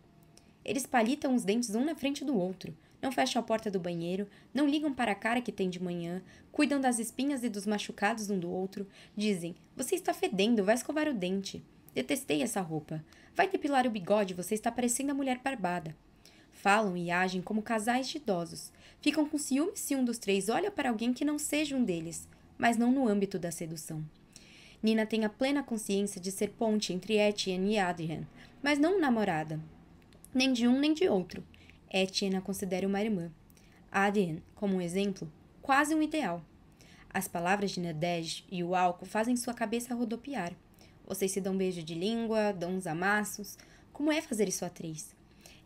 Eles palitam os dentes um na frente do outro. Não fecham a porta do banheiro, não ligam para a cara que tem de manhã, cuidam das espinhas e dos machucados um do outro, dizem, você está fedendo, vai escovar o dente. Detestei essa roupa. Vai depilar o bigode, você está parecendo a mulher barbada. Falam e agem como casais de idosos. Ficam com ciúmes se um dos 3 olha para alguém que não seja um deles, mas não no âmbito da sedução. Nina tem a plena consciência de ser ponte entre Etienne e Adrien, mas não namorada. Nem de um nem de outro. Etienne a considera uma irmã. Adrien, como um exemplo, quase um ideal. As palavras de Nadège e o álcool fazem sua cabeça rodopiar. Vocês se dão beijo de língua, dão uns amassos. Como é fazer isso a 3?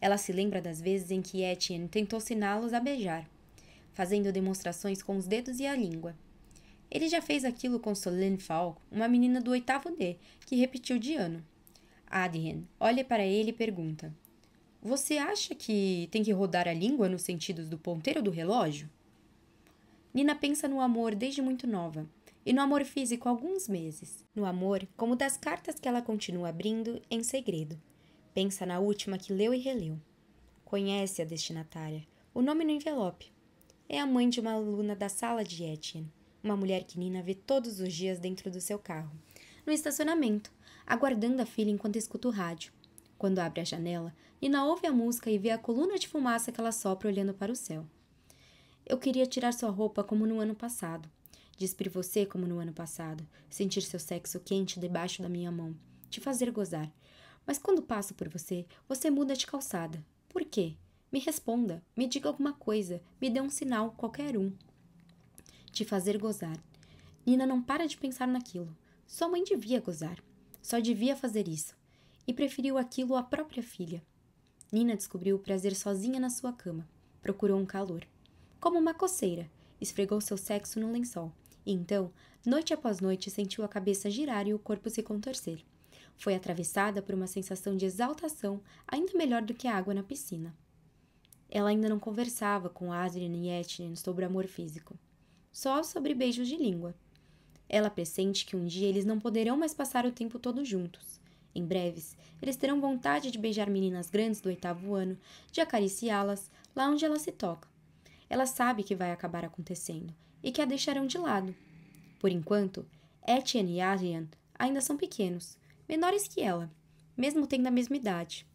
Ela se lembra das vezes em que Etienne tentou ensiná-los a beijar, fazendo demonstrações com os dedos e a língua. Ele já fez aquilo com Solène Falk, uma menina do 8º D, que repetiu de ano. Adrien olha para ele e pergunta: Você acha que tem que rodar a língua nos sentidos do ponteiro do relógio? Nina pensa no amor desde muito nova, e no amor físico há alguns meses. No amor como das cartas que ela continua abrindo em segredo. Pensa na última que leu e releu. Conhece a destinatária, o nome no envelope. É a mãe de uma aluna da sala de Etienne, uma mulher que Nina vê todos os dias dentro do seu carro, no estacionamento, aguardando a filha enquanto escuta o rádio. Quando abre a janela, Nina ouve a música e vê a coluna de fumaça que ela sopra olhando para o céu. Eu queria tirar sua roupa como no ano passado, despir você como no ano passado, sentir seu sexo quente debaixo da minha mão, te fazer gozar. Mas quando passo por você, você muda de calçada. Por quê? Me responda, me diga alguma coisa, me dê um sinal, qualquer um. Te fazer gozar. Nina não para de pensar naquilo. Sua mãe devia gozar. Só devia fazer isso. E preferiu aquilo à própria filha. Nina descobriu o prazer sozinha na sua cama. Procurou um calor. Como uma coceira, esfregou seu sexo no lençol. E então, noite após noite, sentiu a cabeça girar e o corpo se contorcer. Foi atravessada por uma sensação de exaltação ainda melhor do que a água na piscina. Ela ainda não conversava com Adrien e Etienne sobre amor físico. Só sobre beijos de língua. Ela pressente que um dia eles não poderão mais passar o tempo todo juntos. Em breves, eles terão vontade de beijar meninas grandes do 8º ano, de acariciá-las lá onde elas se tocam. Ela sabe que vai acabar acontecendo e que a deixarão de lado. Por enquanto, Etienne e Adrien ainda são pequenos, menores que ela, mesmo tendo a mesma idade.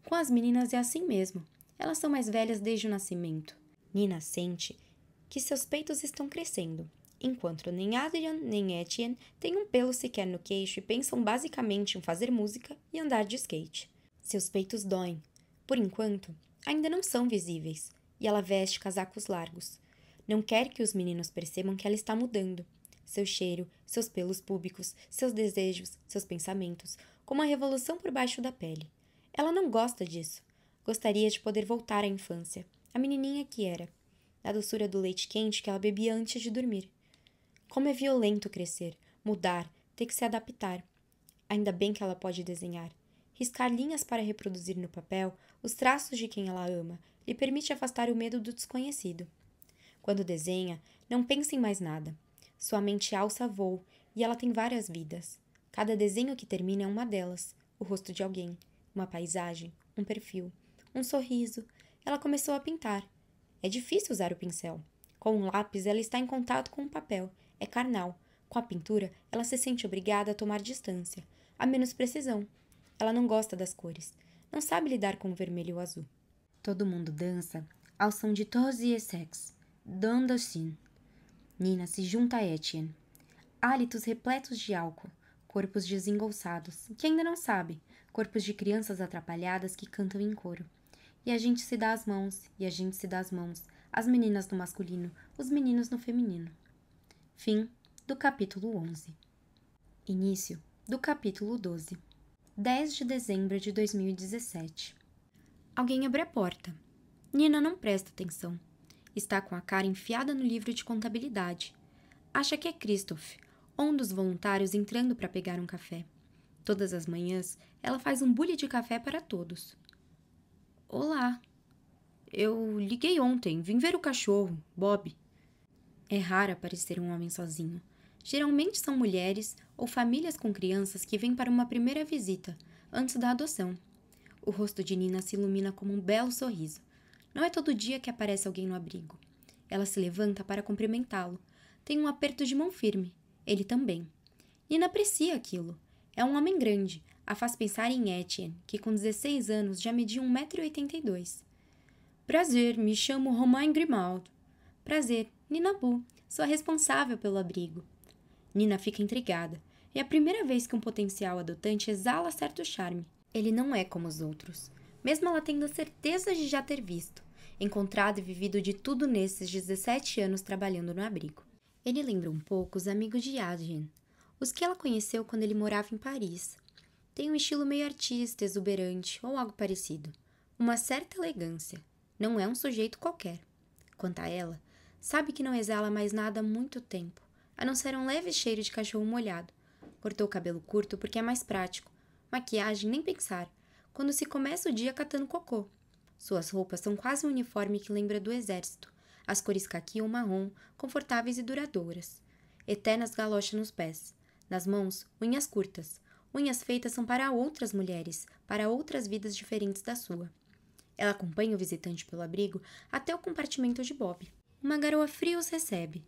Com as meninas é assim mesmo. Elas são mais velhas desde o nascimento. Nina sente que seus peitos estão crescendo, enquanto nem Adrien nem Etienne têm um pelo sequer no queixo e pensam basicamente em fazer música e andar de skate. Seus peitos doem. Por enquanto, ainda não são visíveis, e ela veste casacos largos. Não quer que os meninos percebam que ela está mudando. seu cheiro, seus pelos púbicos, seus desejos, seus pensamentos, como uma revolução por baixo da pele. Ela não gosta disso. Gostaria de poder voltar à infância, a menininha que era, da doçura do leite quente que ela bebia antes de dormir. Como é violento crescer, mudar, ter que se adaptar. Ainda bem que ela pode desenhar. Riscar linhas para reproduzir no papel os traços de quem ela ama lhe permite afastar o medo do desconhecido. Quando desenha, não pensa em mais nada. Sua mente alça voo e ela tem várias vidas. Cada desenho que termina é uma delas, o rosto de alguém, uma paisagem, um perfil, um sorriso. Ela começou a pintar. É difícil usar o pincel. Com um lápis, ela está em contato com o papel. É carnal. Com a pintura, ela se sente obrigada a tomar distância, a menos precisão. Ela não gosta das cores. Não sabe lidar com o vermelho e o azul. Todo mundo dança ao som de Tosi e Sex, Dandossin. Nina se junta a Etienne. Hálitos repletos de álcool, corpos desengolçados, que ainda não sabe, corpos de crianças atrapalhadas que cantam em coro. E a gente se dá as mãos, e a gente se dá as mãos, as meninas no masculino, os meninos no feminino. Fim do capítulo 11. Início do capítulo 12. 10 de dezembro de 2017. Alguém abre a porta. Nina não presta atenção. Está com a cara enfiada no livro de contabilidade. Acha que é Christoph, um dos voluntários entrando para pegar um café. Todas as manhãs, ela faz um bule de café para todos. Olá. Eu liguei ontem, vim ver o cachorro, Bob. É raro aparecer um homem sozinho. Geralmente são mulheres ou famílias com crianças que vêm para uma primeira visita, antes da adoção. O rosto de Nina se ilumina como um belo sorriso. Não é todo dia que aparece alguém no abrigo. Ela se levanta para cumprimentá-lo. Tem um aperto de mão firme. Ele também. Nina aprecia aquilo. É um homem grande. A faz pensar em Etienne, que com 16 anos já media 1,82 m. Prazer, me chamo Romain Grimaldo. Prazer, Nina Bu, sou a responsável pelo abrigo. Nina fica intrigada. É a primeira vez que um potencial adotante exala certo charme. Ele não é como os outros, mesmo ela tendo a certeza de já ter visto, encontrado e vivido de tudo nesses 17 anos trabalhando no abrigo. Ele lembra um pouco os amigos de Adrien, os que ela conheceu quando ele morava em Paris. Tem um estilo meio artista, exuberante ou algo parecido. Uma certa elegância. Não é um sujeito qualquer. Quanto a ela, sabe que não exala mais nada há muito tempo, a não ser um leve cheiro de cachorro molhado. Cortou o cabelo curto porque é mais prático. Maquiagem, nem pensar, quando se começa o dia catando cocô. Suas roupas são quase um uniforme que lembra do exército, as cores caqui ou marrom, confortáveis e duradouras. Eternas galochas nos pés. Nas mãos, unhas curtas. Unhas feitas são para outras mulheres, para outras vidas diferentes da sua. Ela acompanha o visitante pelo abrigo até o compartimento de Bob. Uma garoa fria os recebe.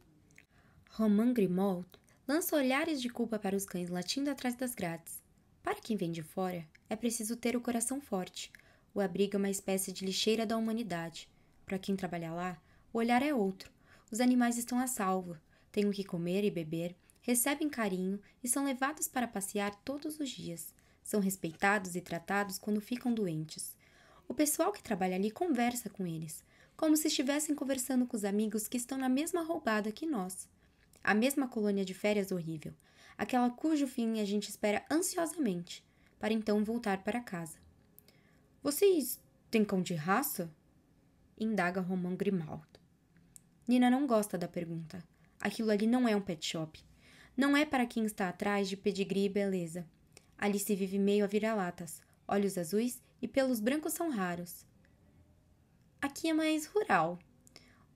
Romain Grimaud lança olhares de culpa para os cães latindo atrás das grades. Para quem vem de fora, é preciso ter o coração forte. O abrigo é uma espécie de lixeira da humanidade. Para quem trabalha lá, o olhar é outro. Os animais estão a salvo, têm o que comer e beber, recebem carinho e são levados para passear todos os dias. São respeitados e tratados quando ficam doentes. O pessoal que trabalha ali conversa com eles, como se estivessem conversando com os amigos que estão na mesma roubada que nós. A mesma colônia de férias horrível. Aquela cujo fim a gente espera ansiosamente, para então voltar para casa. Vocês têm cão de raça? Indaga Romain Grimaud. Nina não gosta da pergunta. Aquilo ali não é um pet shop. Não é para quem está atrás de pedigree e beleza. Ali se vive meio a vira-latas. Olhos azuis e pelos brancos são raros. Aqui é mais rural.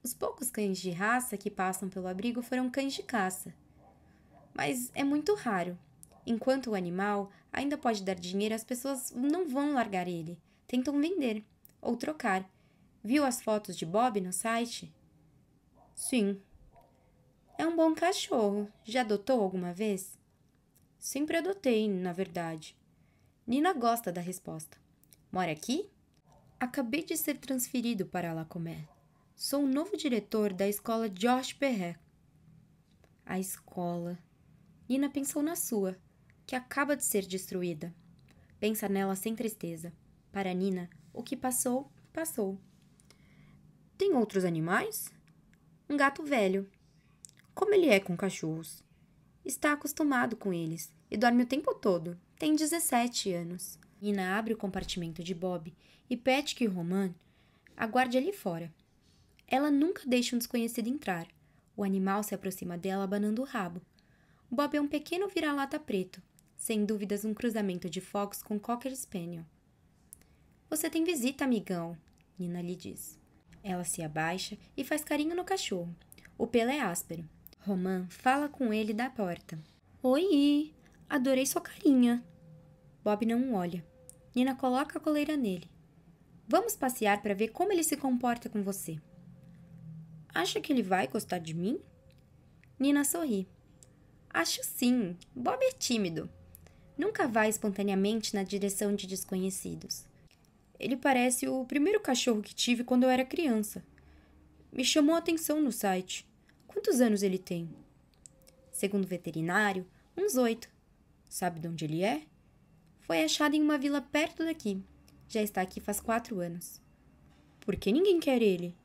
Os poucos cães de raça que passam pelo abrigo foram cães de caça. Mas é muito raro. Enquanto o animal ainda pode dar dinheiro, as pessoas não vão largar ele. Tentam vender ou trocar. Viu as fotos de Bob no site? Sim. É um bom cachorro. Já adotou alguma vez? Sempre adotei, na verdade. Nina gosta da resposta. Mora aqui? Acabei de ser transferido para Lacomé. Sou o novo diretor da escola Georges Perret. A escola. Nina pensou na sua, que acaba de ser destruída. Pensa nela sem tristeza. Para Nina, o que passou, passou. Tem outros animais? Um gato velho. Como ele é com cachorros? Está acostumado com eles e dorme o tempo todo. Tem 17 anos. Nina abre o compartimento de Bob e pede que Roman aguarde ali fora. Ela nunca deixa um desconhecido entrar. O animal se aproxima dela abanando o rabo. Bob é um pequeno vira-lata preto, sem dúvidas um cruzamento de Fox com Cocker Spaniel. Você tem visita, amigão, Nina lhe diz. Ela se abaixa e faz carinho no cachorro. O pelo é áspero. Roman fala com ele da porta. Oi, adorei sua carinha. Bob não olha. Nina coloca a coleira nele. Vamos passear para ver como ele se comporta com você. Acha que ele vai gostar de mim? Nina sorri. Acho sim. Bob é tímido. Nunca vai espontaneamente na direção de desconhecidos. Ele parece o primeiro cachorro que tive quando eu era criança. Me chamou a atenção no site. Quantos anos ele tem? Segundo o veterinário, uns 8. Sabe de onde ele é? Foi achado em uma vila perto daqui. Já está aqui faz 4 anos. Por que ninguém quer ele?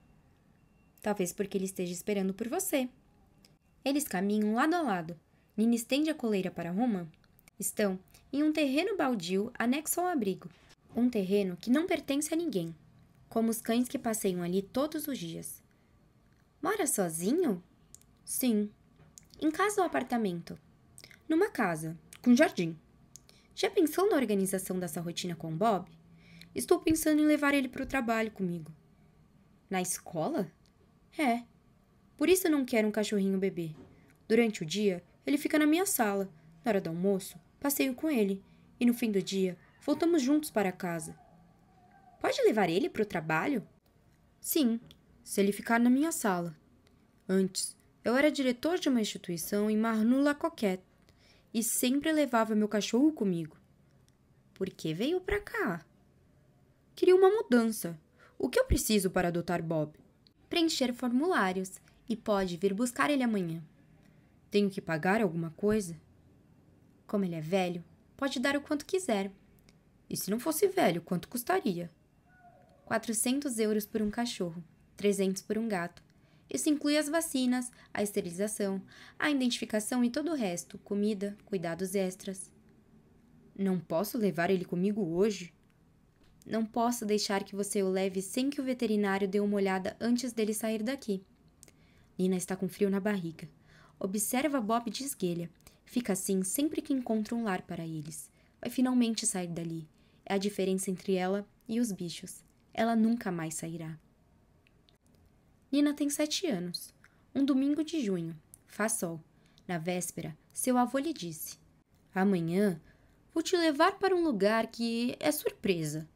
Talvez porque ele esteja esperando por você. Eles caminham lado a lado. Nina estende a coleira para Roman. Estão em um terreno baldio anexo ao abrigo. Um terreno que não pertence a ninguém. Como os cães que passeiam ali todos os dias. Mora sozinho? Sim. Em casa ou apartamento? Numa casa, com jardim. Já pensou na organização dessa rotina com Bob? Estou pensando em levar ele para o trabalho comigo. Na escola? É. Por isso eu não quero um cachorrinho bebê. Durante o dia, ele fica na minha sala. Na hora do almoço, passeio com ele. E no fim do dia, voltamos juntos para casa. Pode levar ele para o trabalho? Sim, se ele ficar na minha sala. Antes, eu era diretor de uma instituição em Marne-la-Coquette e sempre levava meu cachorro comigo. Por que veio para cá? Queria uma mudança. O que eu preciso para adotar Bob? Preencher formulários e pode vir buscar ele amanhã. Tenho que pagar alguma coisa? Como ele é velho, pode dar o quanto quiser. E se não fosse velho, quanto custaria? 400 euros por um cachorro, 300 por um gato. Isso inclui as vacinas, a esterilização, a identificação e todo o resto, comida, cuidados extras. Não posso levar ele comigo hoje? Não posso deixar que você o leve sem que o veterinário dê uma olhada antes dele sair daqui. Nina está com frio na barriga. Observa Bob de esguelha. Fica assim sempre que encontra um lar para eles. Vai finalmente sair dali. É a diferença entre ela e os bichos. Ela nunca mais sairá. Nina tem 7 anos. Um domingo de junho. Faz sol. Na véspera, seu avô lhe disse: Amanhã vou te levar para um lugar que é surpresa.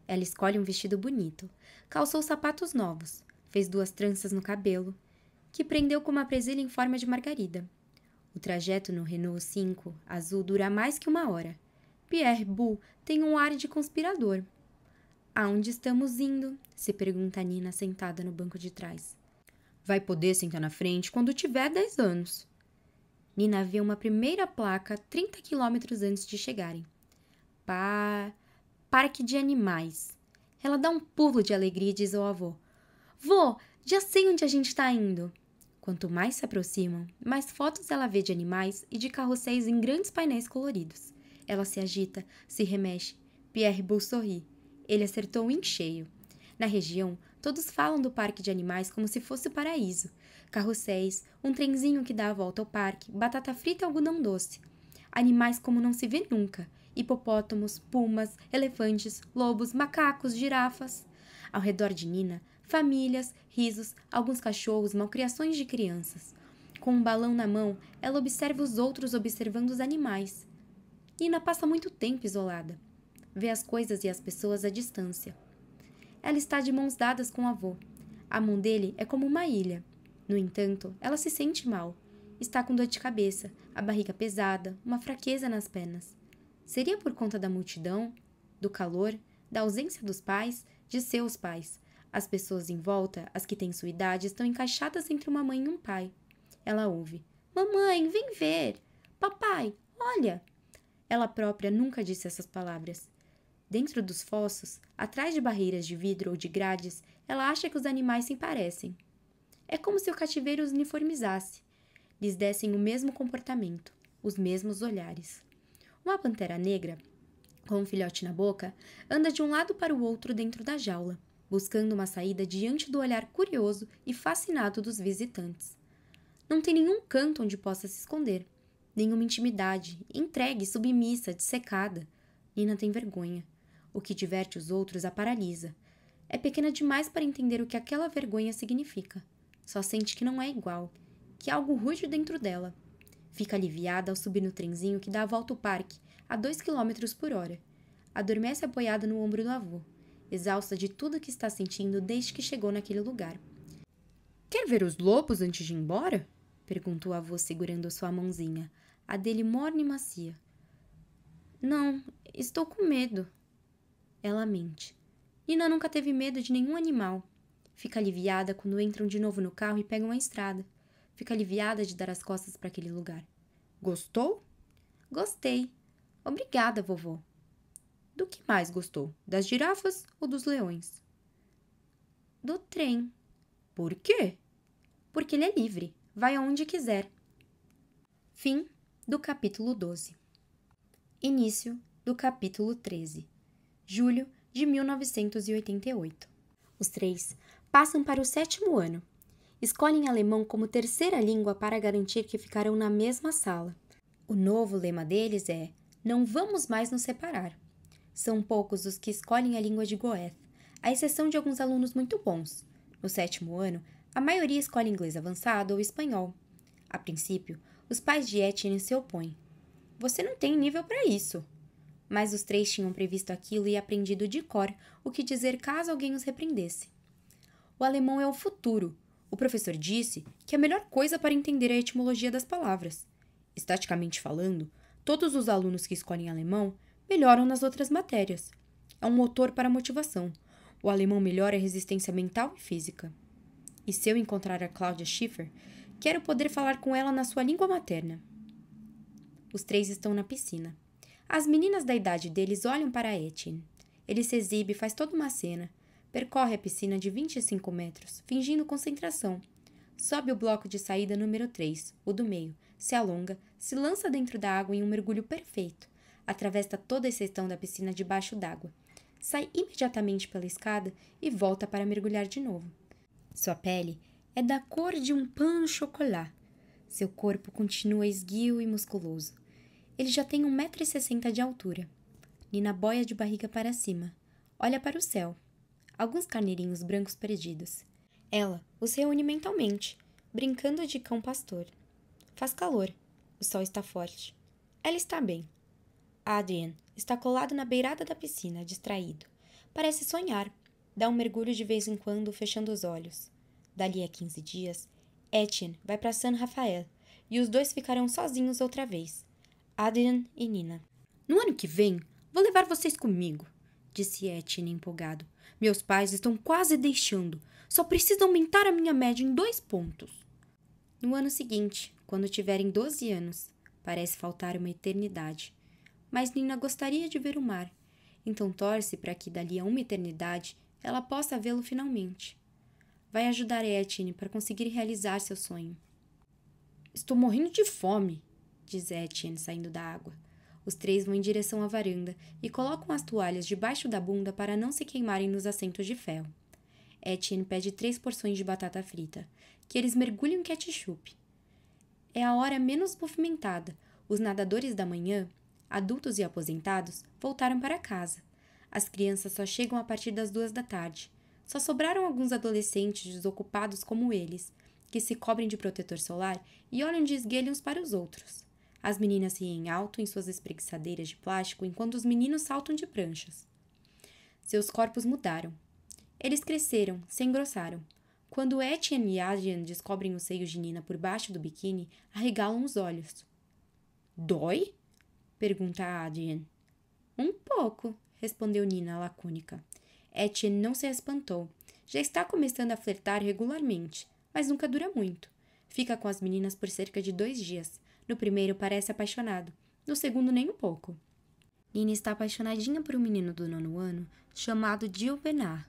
Ela escolhe um vestido bonito. Calçou sapatos novos. Fez 2 tranças no cabelo, que prendeu com uma presilha em forma de margarida. O trajeto no Renault 5 azul dura mais que 1 hora. Pierre Boulle tem um ar de conspirador. Aonde estamos indo? Se pergunta Nina sentada no banco de trás. Vai poder sentar na frente quando tiver 10 anos. Nina vê uma primeira placa 30 quilômetros antes de chegarem. Parque de animais. Ela dá um pulo de alegria e diz ao avô: Vô, já sei onde a gente está indo. Quanto mais se aproximam, mais fotos ela vê de animais e de carrosséis em grandes painéis coloridos. Ela se agita, se remexe. Pierre Boulle sorri. Ele acertou em cheio. Na região, todos falam do parque de animais como se fosse o paraíso. Carrosséis, um trenzinho que dá a volta ao parque, batata frita e algodão doce. Animais como não se vê nunca. Hipopótamos, pumas, elefantes, lobos, macacos, girafas. Ao redor de Nina, famílias, risos, alguns cachorros, malcriações de crianças. Com um balão na mão, ela observa os outros observando os animais. Nina passa muito tempo isolada. Vê as coisas e as pessoas à distância. Ela está de mãos dadas com o avô. A mão dele é como uma ilha. No entanto, ela se sente mal. Está com dor de cabeça, a barriga pesada, uma fraqueza nas pernas. Seria por conta da multidão, do calor, da ausência dos pais, de seus pais. As pessoas em volta, as que têm sua idade, estão encaixadas entre uma mãe e um pai. Ela ouve: Mamãe, vem ver! Papai, olha! Ela própria nunca disse essas palavras. Dentro dos fossos, atrás de barreiras de vidro ou de grades, ela acha que os animais se parecem. É como se o cativeiro os uniformizasse. lhes dessem o mesmo comportamento, os mesmos olhares. Uma pantera negra, com um filhote na boca, anda de um lado para o outro dentro da jaula, buscando uma saída diante do olhar curioso e fascinado dos visitantes. Não tem nenhum canto onde possa se esconder, nenhuma intimidade, entregue, submissa, dissecada. Nina tem vergonha. O que diverte os outros a paralisa. É pequena demais para entender o que aquela vergonha significa. Só sente que não é igual, que algo ruge dentro dela. Fica aliviada ao subir no trenzinho que dá a volta ao parque, a 2 km por hora. Adormece apoiada no ombro do avô, exausta de tudo que está sentindo desde que chegou naquele lugar. Quer ver os lobos antes de ir embora? Perguntou o avô segurando sua mãozinha, a dele morna e macia. Não, estou com medo. Ela mente. Nina nunca teve medo de nenhum animal. Fica aliviada quando entram de novo no carro e pegam a estrada. Fica aliviada de dar as costas para aquele lugar. Gostou? Gostei. Obrigada, vovó. Do que mais gostou? Das girafas ou dos leões? Do trem. Por quê? Porque ele é livre. Vai aonde quiser. Fim do capítulo 12. Início do capítulo 13. Julho de 1988. Os três passam para o 7º ano. Escolhem alemão como terceira língua para garantir que ficarão na mesma sala. O novo lema deles é: não vamos mais nos separar. São poucos os que escolhem a língua de Goethe, à exceção de alguns alunos muito bons. No 7º ano, a maioria escolhe inglês avançado ou espanhol. A princípio, os pais de Etienne se opõem. Você não tem nível para isso. Mas os três tinham previsto aquilo e aprendido de cor o que dizer caso alguém os repreendesse. O alemão é o futuro. O professor disse que é a melhor coisa para entender a etimologia das palavras. Estaticamente falando, todos os alunos que escolhem alemão melhoram nas outras matérias. É um motor para a motivação. O alemão melhora a resistência mental e física. E se eu encontrar a Claudia Schiffer, quero poder falar com ela na sua língua materna. Os três estão na piscina. As meninas da idade deles olham para Etienne. Ele se exibe e faz toda uma cena. Percorre a piscina de 25 metros, fingindo concentração. Sobe o bloco de saída número 3, o do meio, se alonga, se lança dentro da água em um mergulho perfeito. Atravessa toda a extensão da piscina debaixo d'água. Sai imediatamente pela escada e volta para mergulhar de novo. Sua pele é da cor de um pain au chocolat. Seu corpo continua esguio e musculoso. Ele já tem 1,60 m de altura. Nina boia de barriga para cima. Olha para o céu. Alguns carneirinhos brancos perdidos. Ela os reúne mentalmente, brincando de cão pastor. Faz calor. O sol está forte. Ela está bem. Adrien está colado na beirada da piscina, distraído. Parece sonhar. Dá um mergulho de vez em quando, fechando os olhos. Dali a 15 dias, Etienne vai para San Rafael e os dois ficarão sozinhos outra vez. Adrien e Nina. No ano que vem, vou levar vocês comigo, disse Etienne empolgado. Meus pais estão quase deixando. Só preciso aumentar a minha média em 2 pontos. No ano seguinte, quando tiverem 12 anos, parece faltar uma eternidade. Mas Nina gostaria de ver o mar, então torce para que dali a uma eternidade ela possa vê-lo finalmente. Vai ajudar Etienne para conseguir realizar seu sonho. Estou morrendo de fome, diz Etienne saindo da água. Os três vão em direção à varanda e colocam as toalhas debaixo da bunda para não se queimarem nos assentos de ferro. Etienne pede 3 porções de batata frita, que eles mergulham em ketchup. É a hora menos movimentada. Os nadadores da manhã, adultos e aposentados, voltaram para casa. As crianças só chegam a partir das 2 da tarde. Só sobraram alguns adolescentes desocupados como eles, que se cobrem de protetor solar e olham de esguelho uns para os outros. As meninas riem alto em suas espreguiçadeiras de plástico, enquanto os meninos saltam de pranchas. Seus corpos mudaram. Eles cresceram, se engrossaram. Quando Etienne e Adrien descobrem os seios de Nina por baixo do biquíni, arregalam os olhos. Dói? Pergunta Adrien. Um pouco, respondeu Nina, lacônica. Etienne não se espantou. Já está começando a flertar regularmente, mas nunca dura muito. Fica com as meninas por cerca de 2 dias. No primeiro parece apaixonado, no segundo nem um pouco. Nina está apaixonadinha por um menino do 9º ano chamado Gilles Bernard,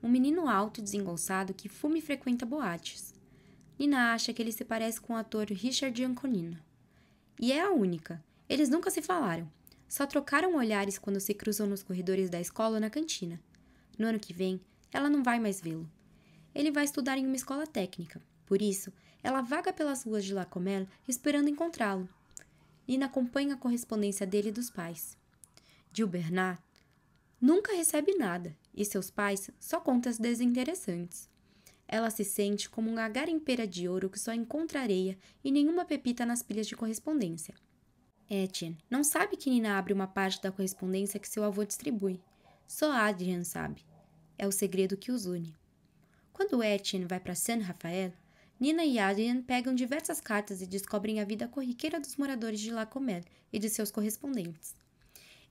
um menino alto e desengonçado que fuma e frequenta boates. Nina acha que ele se parece com o ator Richard Anconina. E é a única. Eles nunca se falaram. Só trocaram olhares quando se cruzam nos corredores da escola ou na cantina. No ano que vem, ela não vai mais vê-lo. Ele vai estudar em uma escola técnica. Por isso, ela vaga pelas ruas de Lacomel esperando encontrá-lo. Nina acompanha a correspondência dele e dos pais. Gil Bernard nunca recebe nada e seus pais só contas desinteressantes. Ela se sente como uma garimpeira de ouro que só encontra areia e nenhuma pepita nas pilhas de correspondência. Etienne não sabe que Nina abre uma parte da correspondência que seu avô distribui. Só Adrien sabe. É o segredo que os une. Quando Etienne vai para Saint-Raphaël, Nina e Adrien pegam diversas cartas e descobrem a vida corriqueira dos moradores de Lacomel e de seus correspondentes.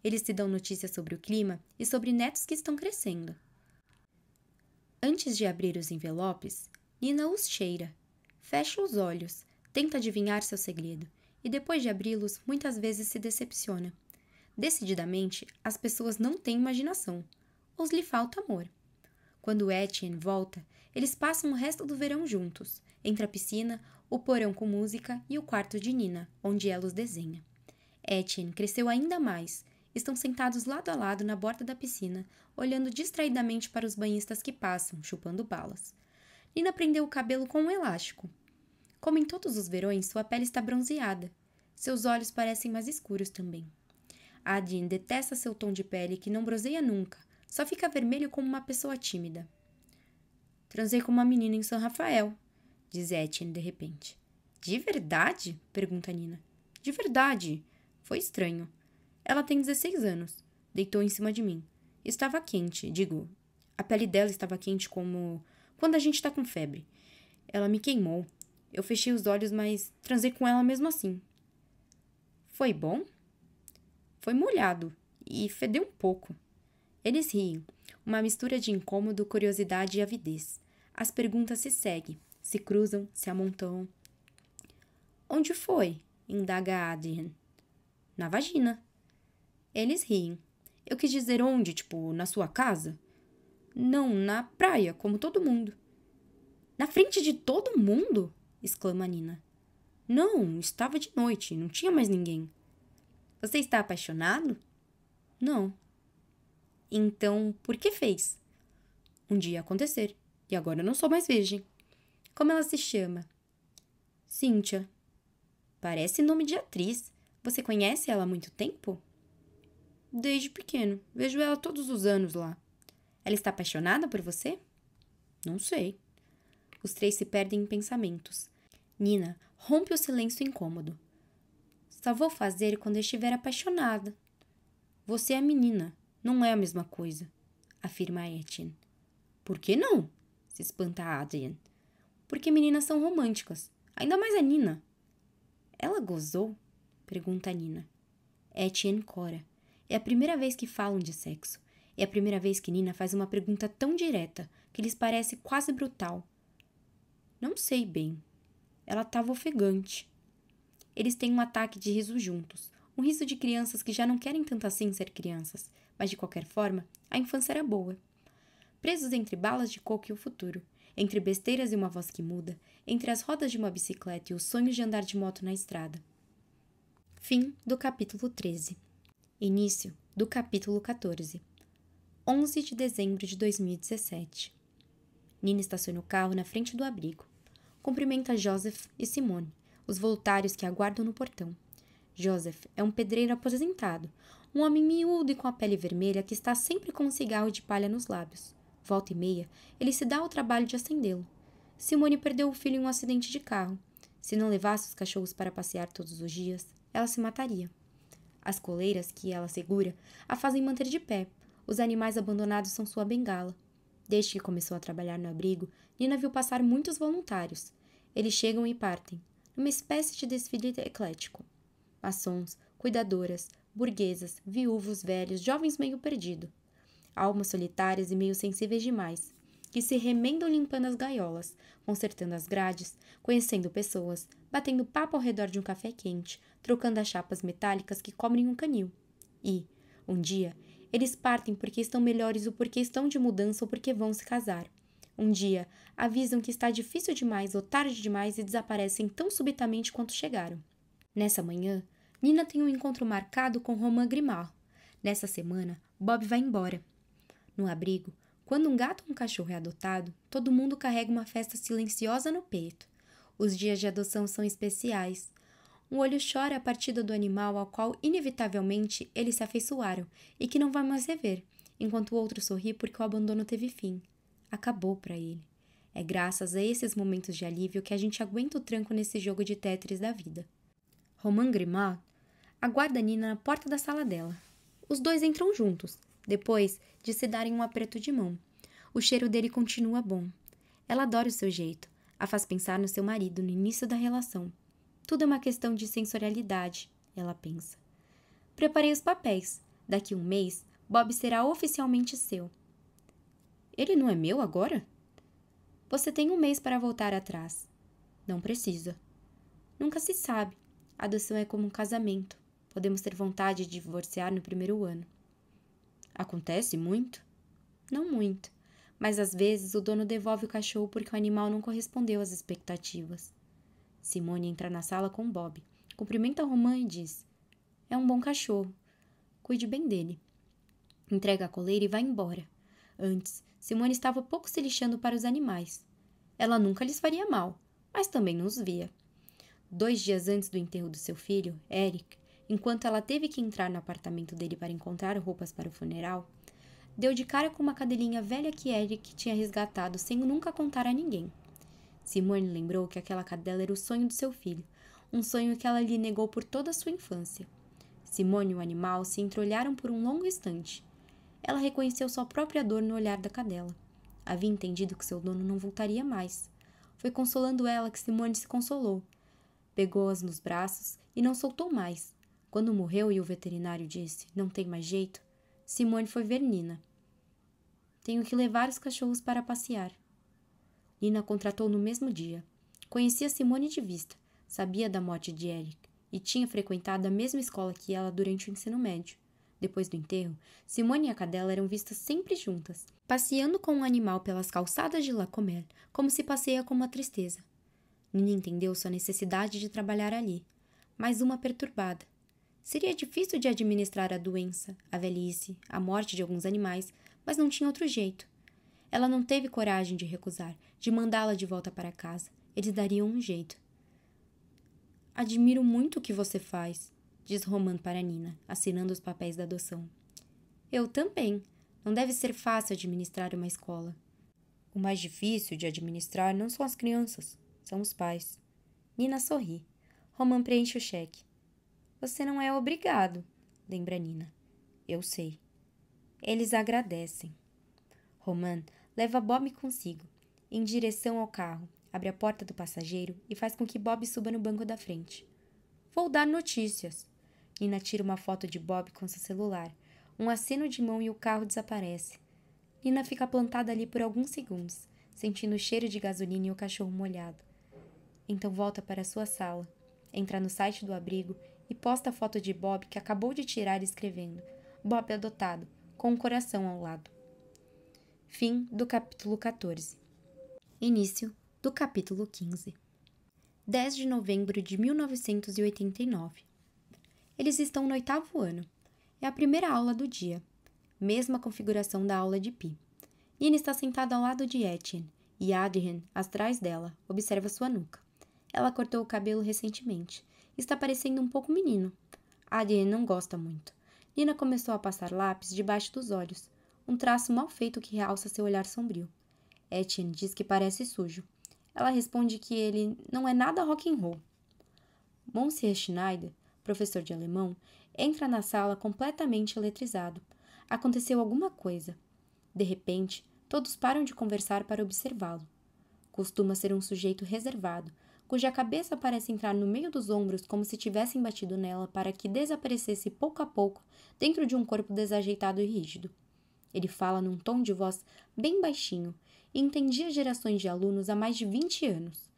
Eles se dão notícias sobre o clima e sobre netos que estão crescendo. Antes de abrir os envelopes, Nina os cheira, fecha os olhos, tenta adivinhar seu segredo e depois de abri-los, muitas vezes se decepciona. Decididamente, as pessoas não têm imaginação, ou lhe falta amor. Quando Etienne volta, eles passam o resto do verão juntos, entre a piscina, o porão com música e o quarto de Nina, onde ela os desenha. Etienne cresceu ainda mais. Estão sentados lado a lado na borda da piscina, olhando distraidamente para os banhistas que passam, chupando balas. Nina prendeu o cabelo com um elástico. Como em todos os verões, sua pele está bronzeada. Seus olhos parecem mais escuros também. Adrien detesta seu tom de pele que não bronzeia nunca, só fica vermelho como uma pessoa tímida. Transei com uma menina em São Rafael, diz Etienne de repente. De verdade? Pergunta Nina. De verdade. Foi estranho. Ela tem 16 anos. Deitou em cima de mim. Estava quente, digo. A pele dela estava quente como quando a gente tá com febre. Ela me queimou. Eu fechei os olhos, mas transei com ela mesmo assim. Foi bom? Foi molhado e fedeu um pouco. Eles riem, uma mistura de incômodo, curiosidade e avidez. As perguntas se seguem, se cruzam, se amontoam. Onde foi? Indaga Adrien. Na vagina. Eles riem. Eu quis dizer onde, tipo, na sua casa? Não, na praia, como todo mundo. Na frente de todo mundo? Exclama Nina. Não, estava de noite, não tinha mais ninguém. Você está apaixonado? Não. Então, por que fez? Um dia ia acontecer, e agora eu não sou mais virgem. Como ela se chama? Cíntia. Parece nome de atriz. Você conhece ela há muito tempo? Desde pequeno. Vejo ela todos os anos lá. Ela está apaixonada por você? Não sei. Os três se perdem em pensamentos. Nina rompe o silêncio incômodo. Só vou fazer quando eu estiver apaixonada. Você é menina. Não é a mesma coisa, afirma Etienne. Por que não? Se espanta Adrien. Porque meninas são românticas. Ainda mais a Nina. Ela gozou? Pergunta Nina. Etienne cora. É a primeira vez que falam de sexo. É a primeira vez que Nina faz uma pergunta tão direta que lhes parece quase brutal. Não sei bem. Ela estava ofegante. Eles têm um ataque de riso juntos. Um riso de crianças que já não querem tanto assim ser crianças. Mas, de qualquer forma, a infância era boa. Presos entre balas de coco e o futuro, entre besteiras e uma voz que muda, entre as rodas de uma bicicleta e os sonhos de andar de moto na estrada. Fim do capítulo 13. Início do capítulo 14. 11 de dezembro de 2017. Nina estaciona o carro na frente do abrigo. Cumprimenta Joseph e Simone, os voluntários que aguardam no portão. Joseph é um pedreiro aposentado, um homem miúdo e com a pele vermelha que está sempre com um cigarro de palha nos lábios. Volta e meia, ele se dá ao trabalho de acendê-lo. Simone perdeu o filho em um acidente de carro. Se não levasse os cachorros para passear todos os dias, ela se mataria. As coleiras que ela segura a fazem manter de pé. Os animais abandonados são sua bengala. Desde que começou a trabalhar no abrigo, Nina viu passar muitos voluntários. Eles chegam e partem, numa espécie de desfile eclético. Maçons, cuidadoras, burguesas, viúvos velhos, jovens meio perdidos. Almas solitárias e meio sensíveis demais, que se remendam limpando as gaiolas, consertando as grades, conhecendo pessoas, batendo papo ao redor de um café quente, trocando as chapas metálicas que cobrem um canil. E, um dia, eles partem porque estão melhores ou porque estão de mudança ou porque vão se casar. Um dia, avisam que está difícil demais ou tarde demais e desaparecem tão subitamente quanto chegaram. Nessa manhã, Nina tem um encontro marcado com Romain Grimard. Nessa semana, Bob vai embora. No abrigo, quando um gato ou um cachorro é adotado, todo mundo carrega uma festa silenciosa no peito. Os dias de adoção são especiais. Um olho chora a partida do animal ao qual, inevitavelmente, eles se afeiçoaram e que não vai mais rever, enquanto o outro sorri porque o abandono teve fim. Acabou para ele. É graças a esses momentos de alívio que a gente aguenta o tranco nesse jogo de Tetris da vida. Romain Grimard aguarda Nina na porta da sala dela. Os dois entram juntos, depois de se darem um aperto de mão. O cheiro dele continua bom. Ela adora o seu jeito. A faz pensar no seu marido no início da relação. Tudo é uma questão de sensorialidade, ela pensa. Preparei os papéis. Daqui a um mês, Bob será oficialmente seu. Ele não é meu agora? Você tem um mês para voltar atrás. Não precisa. Nunca se sabe. A adoção é como um casamento. Podemos ter vontade de divorciar no primeiro ano. Acontece muito? Não muito. Mas às vezes o dono devolve o cachorro porque o animal não correspondeu às expectativas. Simone entra na sala com Bob, cumprimenta Romain e diz: é um bom cachorro. Cuide bem dele. Entrega a coleira e vai embora. Antes, Simone estava pouco se lixando para os animais. Ela nunca lhes faria mal, mas também não os via. 2 dias antes do enterro do seu filho, Eric, enquanto ela teve que entrar no apartamento dele para encontrar roupas para o funeral, deu de cara com uma cadelinha velha que Eric tinha resgatado sem nunca contar a ninguém. Simone lembrou que aquela cadela era o sonho do seu filho, um sonho que ela lhe negou por toda a sua infância. Simone e o animal se entreolharam por um longo instante. Ela reconheceu sua própria dor no olhar da cadela. Havia entendido que seu dono não voltaria mais. Foi consolando ela que Simone se consolou. Pegou-as nos braços e não soltou mais. Quando morreu e o veterinário disse, não tem mais jeito, Simone foi ver Nina. Tenho que levar os cachorros para passear. Nina contratou no mesmo dia. Conhecia Simone de vista, sabia da morte de Eric e tinha frequentado a mesma escola que ela durante o ensino médio. Depois do enterro, Simone e a cadela eram vistas sempre juntas, passeando com um animal pelas calçadas de La Comère, como se passeia com uma tristeza. Nina entendeu sua necessidade de trabalhar ali, mais uma perturbada. Seria difícil de administrar a doença, a velhice, a morte de alguns animais, mas não tinha outro jeito. Ela não teve coragem de recusar, de mandá-la de volta para casa. Eles dariam um jeito. Admiro muito o que você faz, diz Romain para Nina, assinando os papéis da adoção. Eu também. Não deve ser fácil administrar uma escola. O mais difícil de administrar não são as crianças, são os pais. Nina sorri. Romain preenche o cheque. Você não é obrigado, lembra Nina. Eu sei. Eles agradecem. Romain leva Bob consigo, em direção ao carro, abre a porta do passageiro e faz com que Bob suba no banco da frente. Vou dar notícias. Nina tira uma foto de Bob com seu celular. Um aceno de mão e o carro desaparece. Nina fica plantada ali por alguns segundos, sentindo o cheiro de gasolina e o cachorro molhado. Então volta para sua sala, entra no site do abrigo e posta a foto de Bob que acabou de tirar escrevendo Bob adotado, com um coração ao lado. Fim do capítulo 14. Início do capítulo 15. 10 de novembro de 1989. Eles estão no 8º ano. É a primeira aula do dia. Mesma configuração da aula de Pi. Nina está sentada ao lado de Etienne e Adrien, atrás dela, observa sua nuca. Ela cortou o cabelo recentemente. Está parecendo um pouco menino. Adrien não gosta muito. Nina começou a passar lápis debaixo dos olhos, um traço mal feito que realça seu olhar sombrio. Etienne diz que parece sujo. Ela responde que ele não é nada rock and roll. Monsieur Schneider, professor de alemão, entra na sala completamente eletrizado. Aconteceu alguma coisa. De repente, todos param de conversar para observá-lo. Costuma ser um sujeito reservado, cuja cabeça parece entrar no meio dos ombros como se tivessem batido nela para que desaparecesse pouco a pouco dentro de um corpo desajeitado e rígido. Ele fala num tom de voz bem baixinho e entendia gerações de alunos há mais de 20 anos.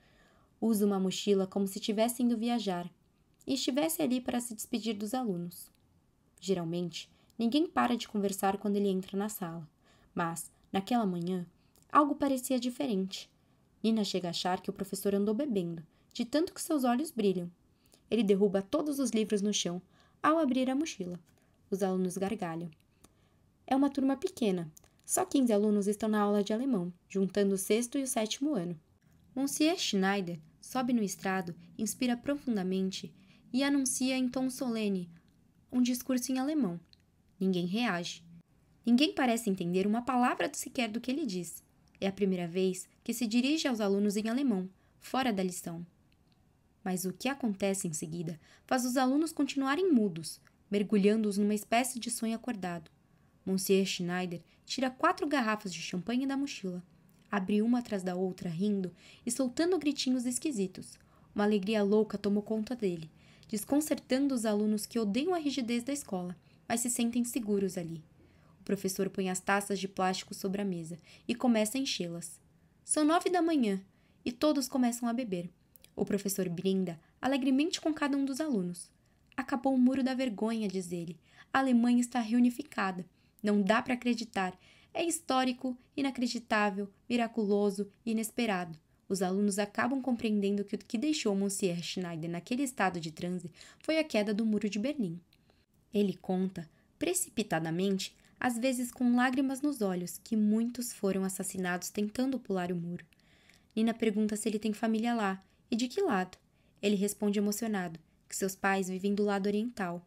Usa uma mochila como se estivesse indo viajar e estivesse ali para se despedir dos alunos. Geralmente, ninguém para de conversar quando ele entra na sala, mas, naquela manhã, Algo parecia diferente. Nina chega a achar que o professor andou bebendo, de tanto que seus olhos brilham. Ele derruba todos os livros no chão ao abrir a mochila. Os alunos gargalham. É uma turma pequena. Só 15 alunos estão na aula de alemão, juntando o sexto e o sétimo ano. Monsieur Schneider sobe no estrado, inspira profundamente e anuncia em tom solene um discurso em alemão. Ninguém reage. Ninguém parece entender uma palavra sequer do que ele diz. É a primeira vez que se dirige aos alunos em alemão, fora da lição. Mas o que acontece em seguida faz os alunos continuarem mudos, mergulhando-os numa espécie de sonho acordado. Monsieur Schneider tira 4 garrafas de champanhe da mochila. Abre uma atrás da outra, rindo e soltando gritinhos esquisitos. Uma alegria louca tomou conta dele, desconcertando os alunos que odeiam a rigidez da escola, mas se sentem seguros ali. O professor põe as taças de plástico sobre a mesa e começa a enchê-las. São 9 da manhã e todos começam a beber. O professor brinda alegremente com cada um dos alunos. Acabou o muro da vergonha, diz ele. A Alemanha está reunificada. Não dá para acreditar. É histórico, inacreditável, miraculoso e inesperado. Os alunos acabam compreendendo que o que deixou Monsieur Schneider naquele estado de transe foi a queda do muro de Berlim. Ele conta, precipitadamente, às vezes com lágrimas nos olhos, que muitos foram assassinados tentando pular o muro. Nina pergunta se ele tem família lá e de que lado. Ele responde emocionado que seus pais vivem do lado oriental.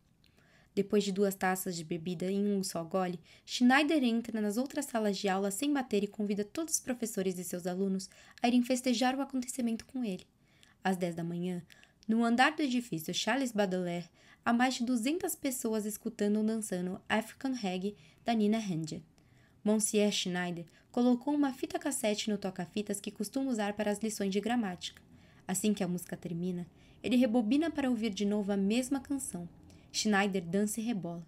Depois de 2 taças de bebida em um só gole, Schneider entra nas outras salas de aula sem bater e convida todos os professores e seus alunos a irem festejar o acontecimento com ele. Às 10 da manhã, no andar do edifício Charles Baudelaire, há mais de 200 pessoas escutando ou dançando African Reggae da Nina Hagen. Monsieur Schneider colocou uma fita cassete no toca-fitas que costuma usar para as lições de gramática. Assim que a música termina, ele rebobina para ouvir de novo a mesma canção. Schneider dança e rebola.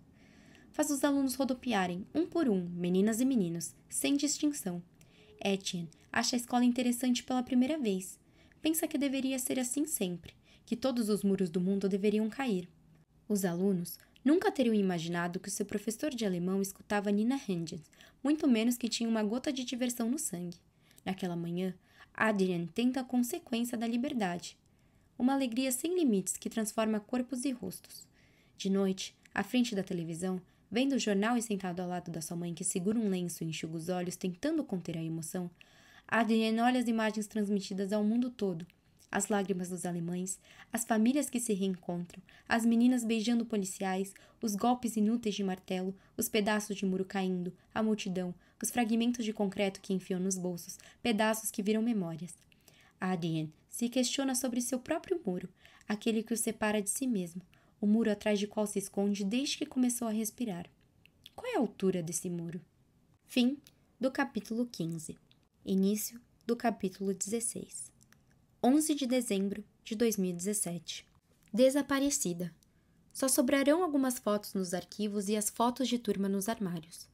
Faz os alunos rodopiarem, um por um, meninas e meninos, sem distinção. Etienne acha a escola interessante pela primeira vez. Pensa que deveria ser assim sempre, que todos os muros do mundo deveriam cair. Os alunos nunca teriam imaginado que o seu professor de alemão escutava Nina Hagen, muito menos que tinha uma gota de diversão no sangue. Naquela manhã, Adrien tenta a consequência da liberdade. Uma alegria sem limites que transforma corpos e rostos. De noite, à frente da televisão, vendo o jornal e sentado ao lado da sua mãe que segura um lenço e enxuga os olhos tentando conter a emoção, Adrien olha as imagens transmitidas ao mundo todo. As lágrimas dos alemães, as famílias que se reencontram, as meninas beijando policiais, os golpes inúteis de martelo, os pedaços de muro caindo, a multidão, os fragmentos de concreto que enfiam nos bolsos, pedaços que viram memórias. Adrien se questiona sobre seu próprio muro, aquele que o separa de si mesmo, o muro atrás de qual se esconde desde que começou a respirar. Qual é a altura desse muro? Fim do capítulo 15. Início do capítulo 16. 11 de dezembro de 2017. Desaparecida. Só sobrarão algumas fotos nos arquivos e as fotos de turma nos armários.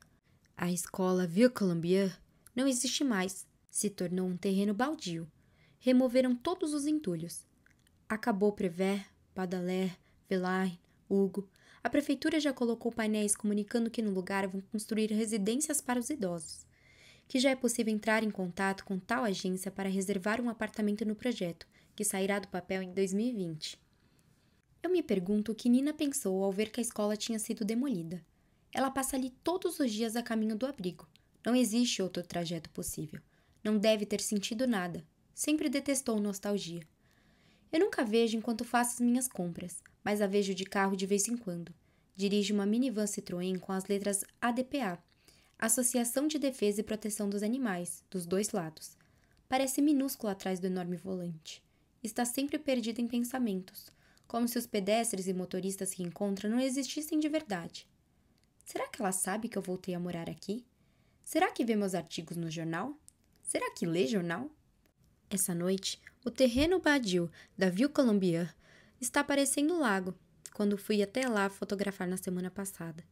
A escola Vieux Colombier não existe mais. Se tornou um terreno baldio. Removeram todos os entulhos. Acabou Prévert, Baudelaire, Velain, Hugo. A prefeitura já colocou painéis comunicando que no lugar vão construir residências para os idosos. Que já é possível entrar em contato com tal agência para reservar um apartamento no projeto, que sairá do papel em 2020. Eu me pergunto o que Nina pensou ao ver que a escola tinha sido demolida. Ela passa ali todos os dias a caminho do abrigo. Não existe outro trajeto possível. Não deve ter sentido nada. Sempre detestou nostalgia. Eu nunca vejo enquanto faço as minhas compras, mas a vejo de carro de vez em quando. Dirige uma minivan Citroën com as letras ADPA, Associação de Defesa e Proteção dos Animais, dos 2 lados. Parece minúscula atrás do enorme volante. Está sempre perdida em pensamentos, como se os pedestres e motoristas que encontra não existissem de verdade. Será que ela sabe que eu voltei a morar aqui? Será que vê meus artigos no jornal? Será que lê jornal? Essa noite, o terreno badio da Vieux Colombier está parecendo lago, quando fui até lá fotografar na semana passada.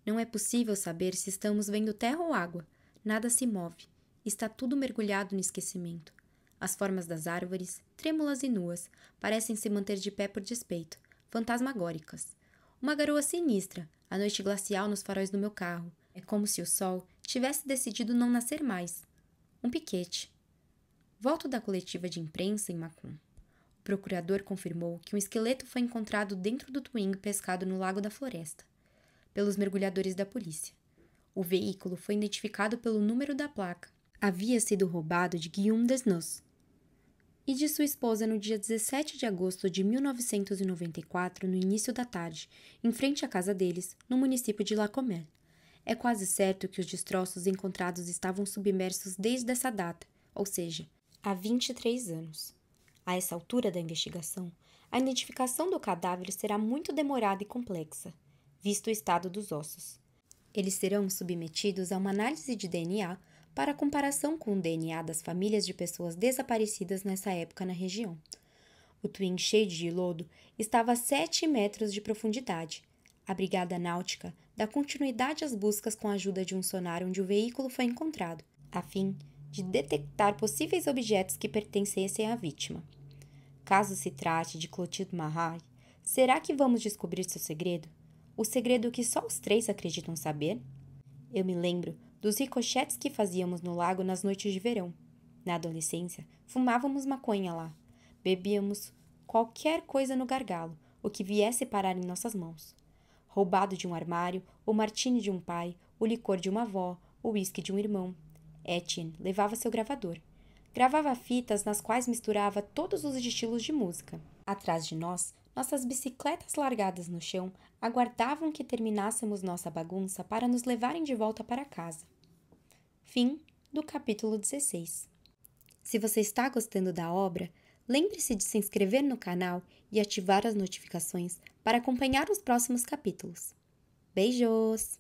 Não é possível saber se estamos vendo terra ou água. Nada se move. Está tudo mergulhado no esquecimento. As formas das árvores, trêmulas e nuas, parecem se manter de pé por despeito, fantasmagóricas. Uma garoa sinistra, a noite glacial nos faróis do meu carro. É como se o sol tivesse decidido não nascer mais. um piquete. Volto da coletiva de imprensa em Macon. O procurador confirmou que um esqueleto foi encontrado dentro do Twingo pescado no Lago da Floresta, pelos mergulhadores da polícia. O veículo foi identificado pelo número da placa. Havia sido roubado de Guillaume Desnos e de sua esposa no dia 17 de agosto de 1994, no início da tarde, em frente à casa deles, no município de Lacomel. É quase certo que os destroços encontrados estavam submersos desde essa data, ou seja, há 23 anos. A essa altura da investigação, a identificação do cadáver será muito demorada e complexa, visto o estado dos ossos. Eles serão submetidos a uma análise de DNA para comparação com o DNA das famílias de pessoas desaparecidas nessa época na região. O Twin, cheio de lodo, estava a 7 metros de profundidade. A Brigada Náutica dá continuidade às buscas com a ajuda de um sonar onde o veículo foi encontrado, a fim de detectar possíveis objetos que pertencessem à vítima. Caso se trate de Clotilde Marais, será que vamos descobrir seu segredo? O segredo que só os 3 acreditam saber? Eu me lembro dos ricochetes que fazíamos no lago nas noites de verão. Na adolescência, fumávamos maconha lá. Bebíamos qualquer coisa no gargalo, o que viesse parar em nossas mãos. Roubado de um armário, o martini de um pai, o licor de uma avó, o uísque de um irmão. Etienne levava seu gravador. Gravava fitas nas quais misturava todos os estilos de música. Atrás de nós, nossas bicicletas largadas no chão aguardavam que terminássemos nossa bagunça para nos levarem de volta para casa. Fim do capítulo 16. Se você está gostando da obra, lembre-se de se inscrever no canal e ativar as notificações para acompanhar os próximos capítulos. Beijos!